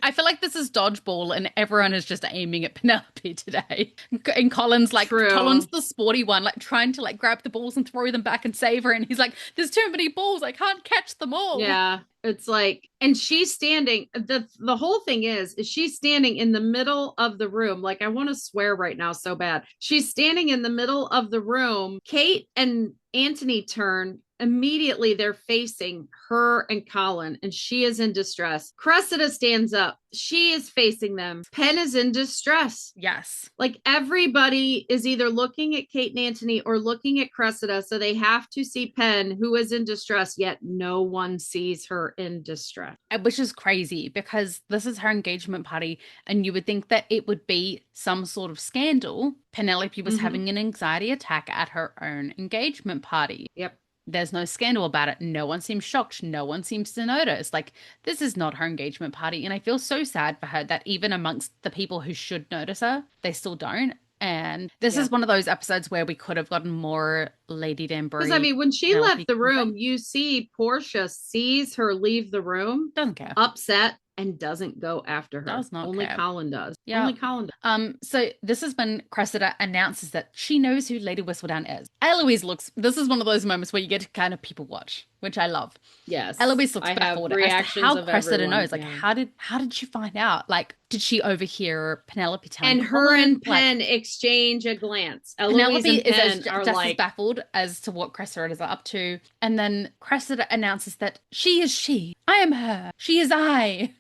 Speaker 1: I feel like this is dodgeball, and everyone is just aiming at Penelope today. And Colin's Colin's the sporty one, like trying to like grab the balls and throw them back and save her. And he's like, "There's too many balls. I can't catch them all."
Speaker 2: Yeah, it's like, and she's standing. The whole thing is she's standing in the middle of the room. Like, I want to swear right now so bad. She's standing in the middle of the room. Kate and Anthony turn. Immediately they're facing her and Colin, and she is in distress. Cressida stands up. She is facing them. Penn is in distress.
Speaker 1: Yes.
Speaker 2: Like, everybody is either looking at Kate and Anthony or looking at Cressida, so they have to see Penn, who is in distress, yet no one sees her in distress.
Speaker 1: Which is crazy because this is her engagement party, and you would think that it would be some sort of scandal. Penelope was having an anxiety attack at her own engagement party.
Speaker 2: Yep.
Speaker 1: There's no scandal about it. No one seems shocked. No one seems to notice. Like, this is not her engagement party. And I feel so sad for her that even amongst the people who should notice her, they still don't. And this is one of those episodes where we could have gotten more Lady Danbury.
Speaker 2: Because, I mean, when she left the room, you see Portia sees her leave the room.
Speaker 1: Doesn't care.
Speaker 2: Upset. And doesn't go after her.
Speaker 1: Does not
Speaker 2: Only
Speaker 1: care.
Speaker 2: Colin does.
Speaker 1: Yeah.
Speaker 2: Only Colin does.
Speaker 1: So this is when Cressida announces that she knows who Lady Whistledown is. Eloise this is one of those moments where you get to kind of people watch, which I love.
Speaker 2: Yes.
Speaker 1: Eloise looks baffled as to how Cressida knows. Like,
Speaker 2: yeah.
Speaker 1: how did she find out? Like, did she overhear Penelope telling
Speaker 2: And her and Penn exchange a glance.
Speaker 1: Penelope is just as baffled as to what Cressida is up to. And then Cressida announces that she is she. I am her. She is I.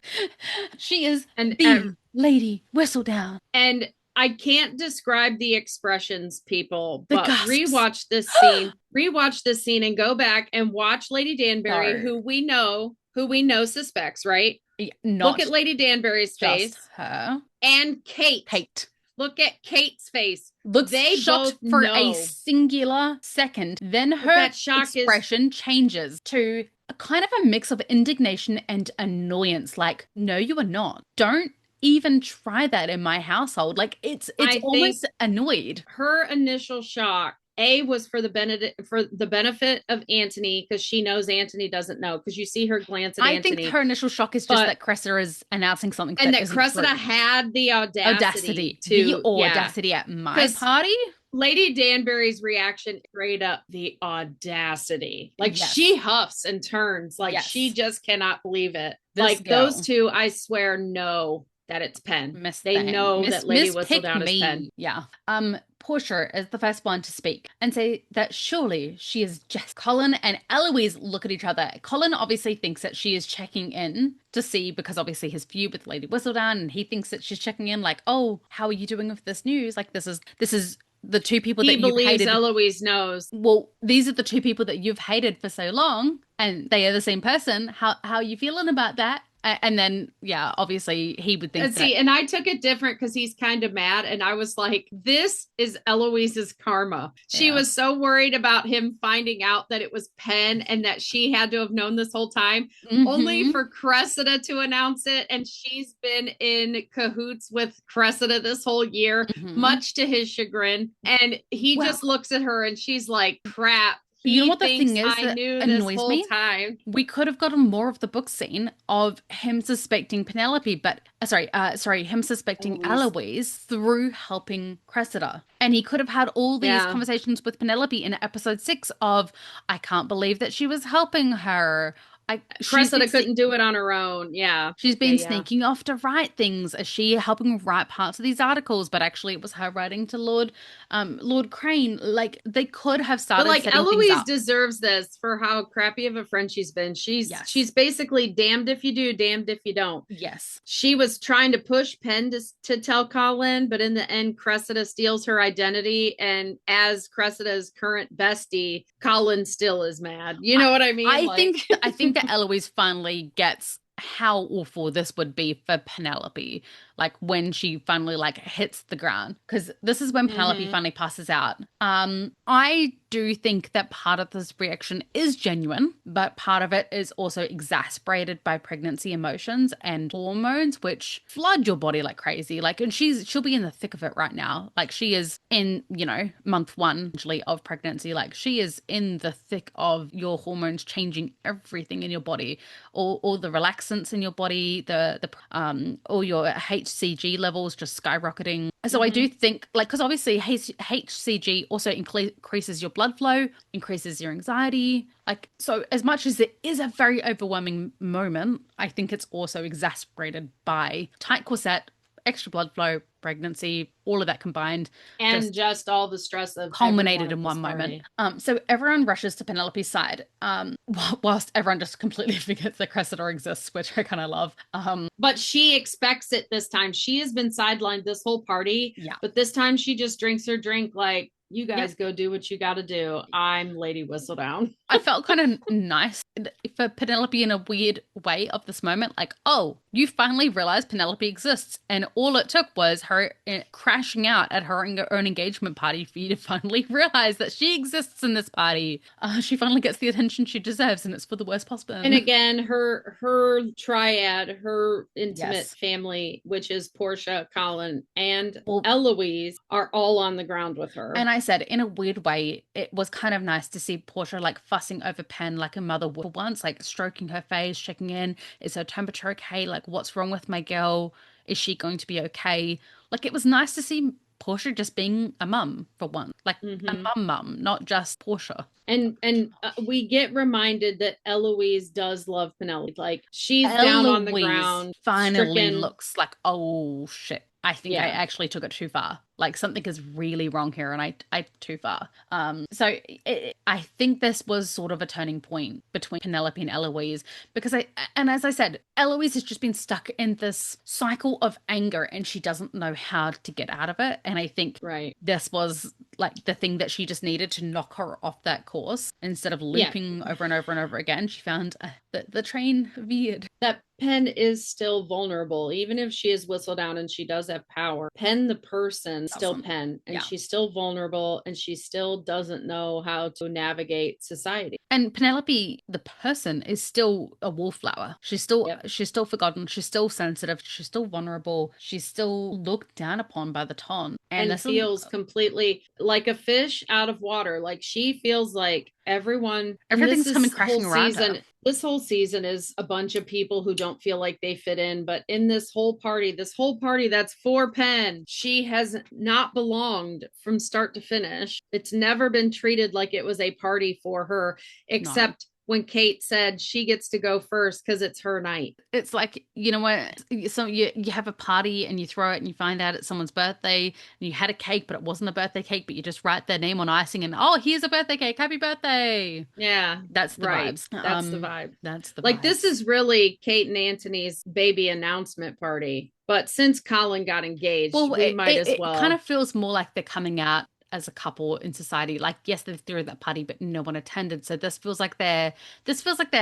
Speaker 1: She is the Lady Whistledown.
Speaker 2: And I can't describe the expressions, people, but rewatch this scene and go back and watch Lady Danbury, who we know suspects, right? Look at Lady Danbury's face.
Speaker 1: Her.
Speaker 2: And Kate. Look at Kate's face.
Speaker 1: Looks shocked for a singular second. Then her expression changes to a kind of a mix of indignation and annoyance. Like, no, you are not. Don't even try that in my household. Like, it's almost annoyed.
Speaker 2: Her initial shock A was for the benefit of Antony, because she knows Antony doesn't know, because you see her glance at
Speaker 1: I
Speaker 2: Antony.
Speaker 1: think her initial shock is just that Cressida is announcing something
Speaker 2: and
Speaker 1: that
Speaker 2: that
Speaker 1: isn't
Speaker 2: Cressida
Speaker 1: true.
Speaker 2: had the audacity
Speaker 1: The audacity at my party.
Speaker 2: Lady Danbury's reaction straight up, the audacity. Like,
Speaker 1: Yes.
Speaker 2: she huffs and turns. Like,
Speaker 1: Yes.
Speaker 2: she just cannot believe it.
Speaker 1: This
Speaker 2: like,
Speaker 1: girl.
Speaker 2: those two, I swear, know that it's Pen. They
Speaker 1: Pen.
Speaker 2: know that Lady Whistledown is Pen.
Speaker 1: Yeah. Portia is the first one to speak and say that surely she is just. Colin and Eloise look at each other. Colin obviously thinks that she is checking in to see, because obviously his feud with Lady Whistledown, and he thinks that she's checking in like, oh, how are you doing with this news? Like, this is the two people that you've hated. He believes
Speaker 2: Eloise knows.
Speaker 1: Well, these are the two people that you've hated for so long, and they are the same person. How are you feeling about that? And then, yeah, obviously he would think
Speaker 2: and I took it different because he's kind of mad. And I was like, this is Eloise's karma. She was so worried about him finding out that it was Pen and that she had to have known this whole time, only for Cressida to announce it. And she's been in cahoots with Cressida this whole year, much to his chagrin. And he just looks at her and she's like, crap.
Speaker 1: You know what the thing is
Speaker 2: that annoys me? Time.
Speaker 1: We could have gotten more of the book scene of him suspecting Penelope, but him suspecting Eloise through helping Cressida. And he could have had all these conversations with Penelope in episode 6 of, I can't believe that she was helping her.
Speaker 2: Cressida couldn't do it on her own. Yeah.
Speaker 1: She's been sneaking off to write things. Is she helping write parts of these articles? But actually it was her writing to Lord Crane. Like, they could have started. But like,
Speaker 2: Eloise deserves this for how crappy of a friend she's been. She's basically damned if you do, damned if you don't.
Speaker 1: Yes.
Speaker 2: She was trying to push Pen to tell Colin, but in the end, Cressida steals her identity. And as Cressida's current bestie, Colin still is mad. You know what I mean?
Speaker 1: I think that Eloise finally gets how awful this would be for Penelope, like when she finally like hits the ground, because this is when Penelope finally passes out. I do think that part of this reaction is genuine, but part of it is also exasperated by pregnancy emotions and hormones, which flood your body like crazy. Like, and she'll be in the thick of it right now. Like, she is in, month 1 usually of pregnancy. Like, she is in the thick of your hormones changing everything in your body, all the relaxants in your body, all your HCG levels just skyrocketing. So I do think, like, because obviously HCG also increases your blood flow, increases your anxiety. Like, so as much as it is a very overwhelming moment, I think it's also exacerbated by tight corset, extra blood flow, pregnancy, all of that combined.
Speaker 2: And just all the stress of
Speaker 1: culminated in one moment. So everyone rushes to Penelope's side, whilst everyone just completely forgets that Cressida exists, which I kind of love.
Speaker 2: But she expects it this time. She has been sidelined this whole party.
Speaker 1: Yeah.
Speaker 2: But this time she just drinks her drink like, you guys go do what you got to do. I'm Lady Whistledown.
Speaker 1: I felt kind of nice for Penelope in a weird way of this moment. Like, oh, you finally realized Penelope exists. And all it took was her crashing out at her own engagement party for you to finally realize that she exists in this party. She finally gets the attention she deserves, and it's for the worst possible.
Speaker 2: And again, her triad, her intimate family, which is Portia, Colin, and Eloise, are all on the ground with her.
Speaker 1: And I said, in a weird way, it was kind of nice to see Portia like fussing over Pen like a mother would once, like stroking her face, checking in. Is her temperature okay? Like, what's wrong with my girl? Is she going to be okay? Like, it was nice to see Portia just being a mum for once, like a mum, not just Portia.
Speaker 2: And we get reminded that Eloise does love Penelope. Like, she's down on the ground.
Speaker 1: Finally looks like, oh shit. I think I actually took it too far. Like, something is really wrong here, and I too far. So I think this was sort of a turning point between Penelope and Eloise, because as I said, Eloise has just been stuck in this cycle of anger, and she doesn't know how to get out of it. And I think this was like the thing that she just needed to knock her off that course. Instead of looping over and over and over again, she found the train veered.
Speaker 2: That Pen is still vulnerable, even if she is Whistledown and she does have power. Pen the person Pen's still
Speaker 1: Doesn't.
Speaker 2: Pen, and
Speaker 1: Yeah.
Speaker 2: she's still vulnerable, and she still doesn't know how to navigate society.
Speaker 1: And Penelope, the person, is still a wallflower. She's still forgotten. She's still sensitive. She's still vulnerable. She's still looked down upon by the Ton.
Speaker 2: And feels completely like a fish out of water. Like she feels like everything's
Speaker 1: coming crashing around her.
Speaker 2: This whole season is a bunch of people who don't feel like they fit in, but in this whole party that's for Pen, she has not belonged from start to finish. It's never been treated like it was a party for her, except when Kate said she gets to go first because it's her night.
Speaker 1: It's like, you know what? So you have a party and you throw it and you find out it's someone's birthday and you had a cake, but it wasn't a birthday cake, but you just write their name on icing and, oh, here's a birthday cake. Happy birthday.
Speaker 2: Yeah.
Speaker 1: That's the vibes.
Speaker 2: That's the vibe.
Speaker 1: That's the
Speaker 2: like,
Speaker 1: vibes.
Speaker 2: This is really Kate and Anthony's baby announcement party. But since Colin got engaged, we might as well.
Speaker 1: It kind of feels more like they're coming out as a couple in society. Like, yes, they threw that party, but no one attended. So this feels like their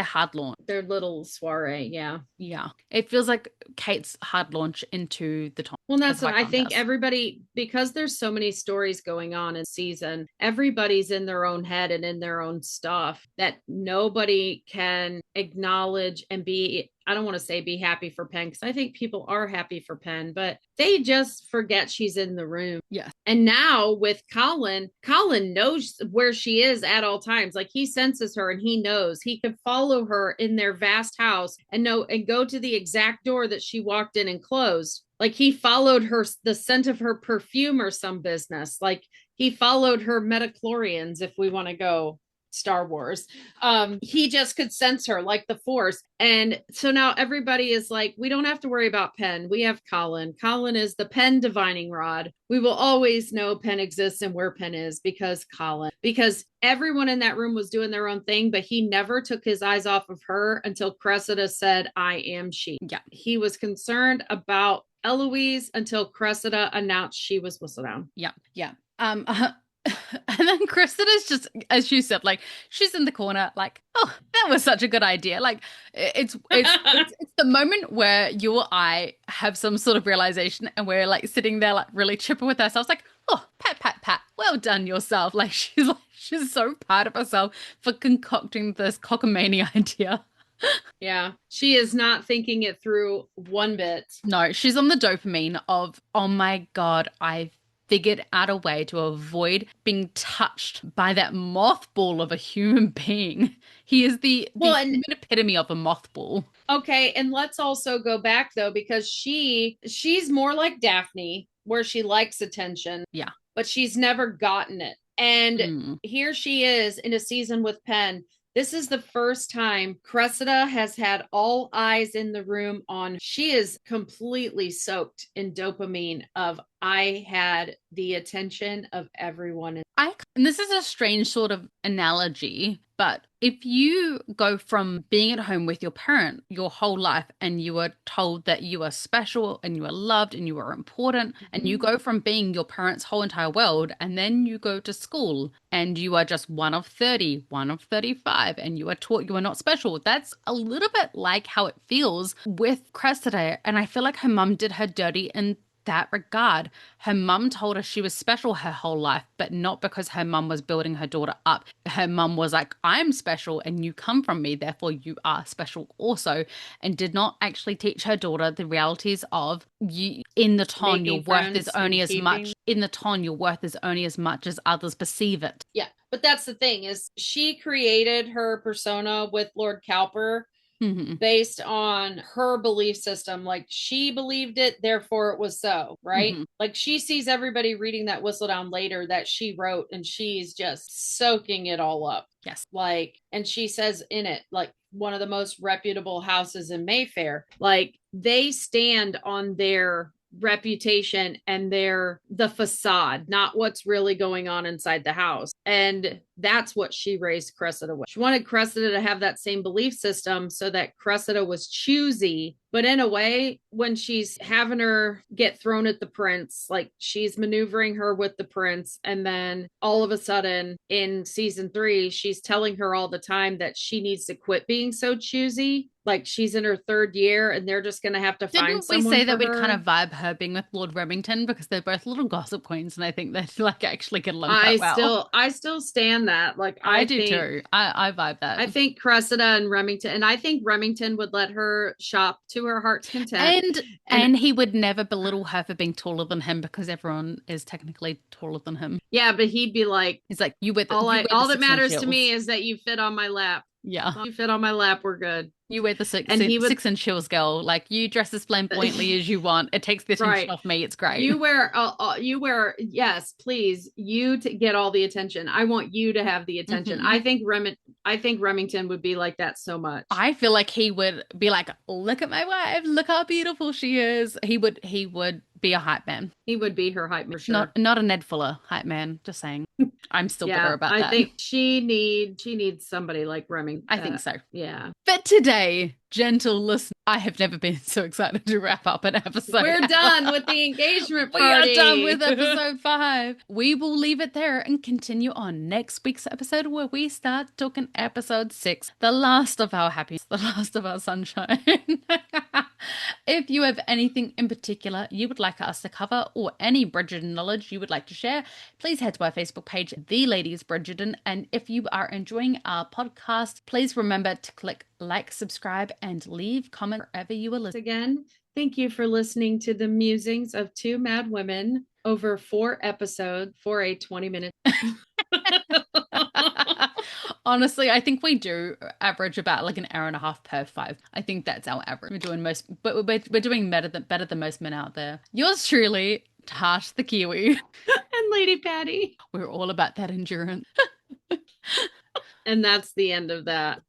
Speaker 1: hard launch.
Speaker 2: Their little soiree, yeah.
Speaker 1: Yeah. It feels like Kate's hard launch into the Tom.
Speaker 2: Well, that's what I think everybody, because there's so many stories going on in season, everybody's in their own head and in their own stuff that nobody can acknowledge and be, I don't want to say be happy for Pen, because I think people are happy for Pen, but they just forget she's in the room.
Speaker 1: Yeah.
Speaker 2: And now with Colin knows where she is at all times. Like, he senses her and he knows he could follow her in their vast house and go to the exact door that she walked in and closed. Like, he followed her, the scent of her perfume or some business. Like, he followed her metachlorians, if we want to go Star Wars. He just could sense her like the Force. And so now everybody is like, we don't have to worry about Pen. We have Colin. Colin is the Pen divining rod. We will always know Pen exists and where Pen is because everyone in that room was doing their own thing, but he never took his eyes off of her until Cressida said, I am she.
Speaker 1: Yeah.
Speaker 2: He was concerned about Eloise until Cressida announced she was Whistledown.
Speaker 1: Yeah. Yeah. And then Cressida's just, as you said, like, she's in the corner, like, oh, that was such a good idea. Like, it's the moment where you or I have some sort of realization and we're like sitting there, like, really chipper with ourselves, like, oh, pat, pat, pat, well done yourself. Like, she's so proud of herself for concocting this cockamamie idea.
Speaker 2: Yeah, she is not thinking it through one bit.
Speaker 1: No, she's on the dopamine of, oh my God, I figured out a way to avoid being touched by that mothball of a human being. He is the human epitome of a mothball.
Speaker 2: Okay, and let's also go back though, because she's more like Daphne, where she likes attention.
Speaker 1: Yeah.
Speaker 2: But she's never gotten it. And here she is in a season with Pen. This is the first time Cressida has had all eyes in the room on. She is completely soaked in dopamine of, I had the attention of everyone.
Speaker 1: And this is a strange sort of analogy, but if you go from being at home with your parent your whole life and you were told that you are special and you are loved and you are important, and you go from being your parents' whole entire world and then you go to school and you are just one of 30, one of 35, and you are taught you are not special. That's a little bit like how it feels with Cressida. And I feel like her mum did her dirty in that regard. Her mum told her she was special her whole life, but not because her mum was building her daughter up. Her mum was like, I'm special and you come from me, therefore you are special also, and did not actually teach her daughter the realities of you in the Ton, your worth is only as much. In the Ton, your worth is only as much as others perceive it.
Speaker 2: Yeah, but that's the thing, is she created her persona with Lord Cowper based on her belief system. Like, she believed it, therefore it was so, right? Like, she sees everybody reading that Whistledown later that she wrote and she's just soaking it all up.
Speaker 1: Yes.
Speaker 2: Like, and she says in it, like, one of the most reputable houses in Mayfair. Like, they stand on their reputation and the facade, not what's really going on inside the house. And that's what she raised Cressida with. She wanted Cressida to have that same belief system so that Cressida was choosy. But in a way, when she's having her get thrown at the prince, like she's maneuvering her with the prince, and then all of a sudden in season 3, she's telling her all the time that she needs to quit being so choosy. Like she's in her 3rd year and they're just going to have to find
Speaker 1: Didn't we
Speaker 2: someone
Speaker 1: say
Speaker 2: for
Speaker 1: that we'd
Speaker 2: her.
Speaker 1: kind of vibe her being with Lord Remington because they're both little gossip queens, and I think they like actually get along quite well.
Speaker 2: I still stand that. Like
Speaker 1: I do
Speaker 2: think,
Speaker 1: too. I vibe that.
Speaker 2: I think Cressida and Remington, and I think Remington would let her shop to her heart's content.
Speaker 1: And he would never belittle her for being taller than him because everyone is technically taller than him.
Speaker 2: Yeah, but he'd be like,
Speaker 1: he's like, you wear the,
Speaker 2: all that matters to
Speaker 1: heels.
Speaker 2: me is that you fit on my lap.
Speaker 1: Yeah.
Speaker 2: You fit on my lap, we're good.
Speaker 1: You wear the 6-inch heels, girl. Like you dress as flamboyantly as you want. It takes the attention off me. It's great.
Speaker 2: You wear, yes, please. You to get all the attention. I want you to have the attention.
Speaker 1: Mm-hmm.
Speaker 2: I think Remington would be like that so much.
Speaker 1: I feel like he would be like, look at my wife. Look how beautiful she is. He would be a hype man.
Speaker 2: He would be her hype man. Sure.
Speaker 1: Not a Ned Fuller hype man. Just saying. I'm still bitter about that.
Speaker 2: I think she needs somebody like Remington.
Speaker 1: I think so.
Speaker 2: Yeah.
Speaker 1: But today, gentle listener, I have never been so excited to wrap up an episode.
Speaker 2: We're done with the engagement party.
Speaker 1: We are done with episode 5. We will leave it there and continue on next week's episode where we start talking episode 6, the last of our happiness, the last of our sunshine. If you have anything in particular you would like us to cover or any Bridgerton knowledge you would like to share, please head to our Facebook page, The Ladies Bridgerton. And if you are enjoying our podcast, please remember to click like, subscribe, and leave comment wherever you are listening.
Speaker 2: Again, thank you for listening to the musings of 2 mad women over 4 episodes for a 20-minute.
Speaker 1: Honestly, I think we do average about like an hour and a half per 5. I think that's our average. We're doing better than most men out there. Yours truly, Tash the Kiwi.
Speaker 2: And Lady Patty.
Speaker 1: We're all about that endurance.
Speaker 2: And that's the end of that.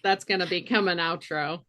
Speaker 2: That's going to become an outro.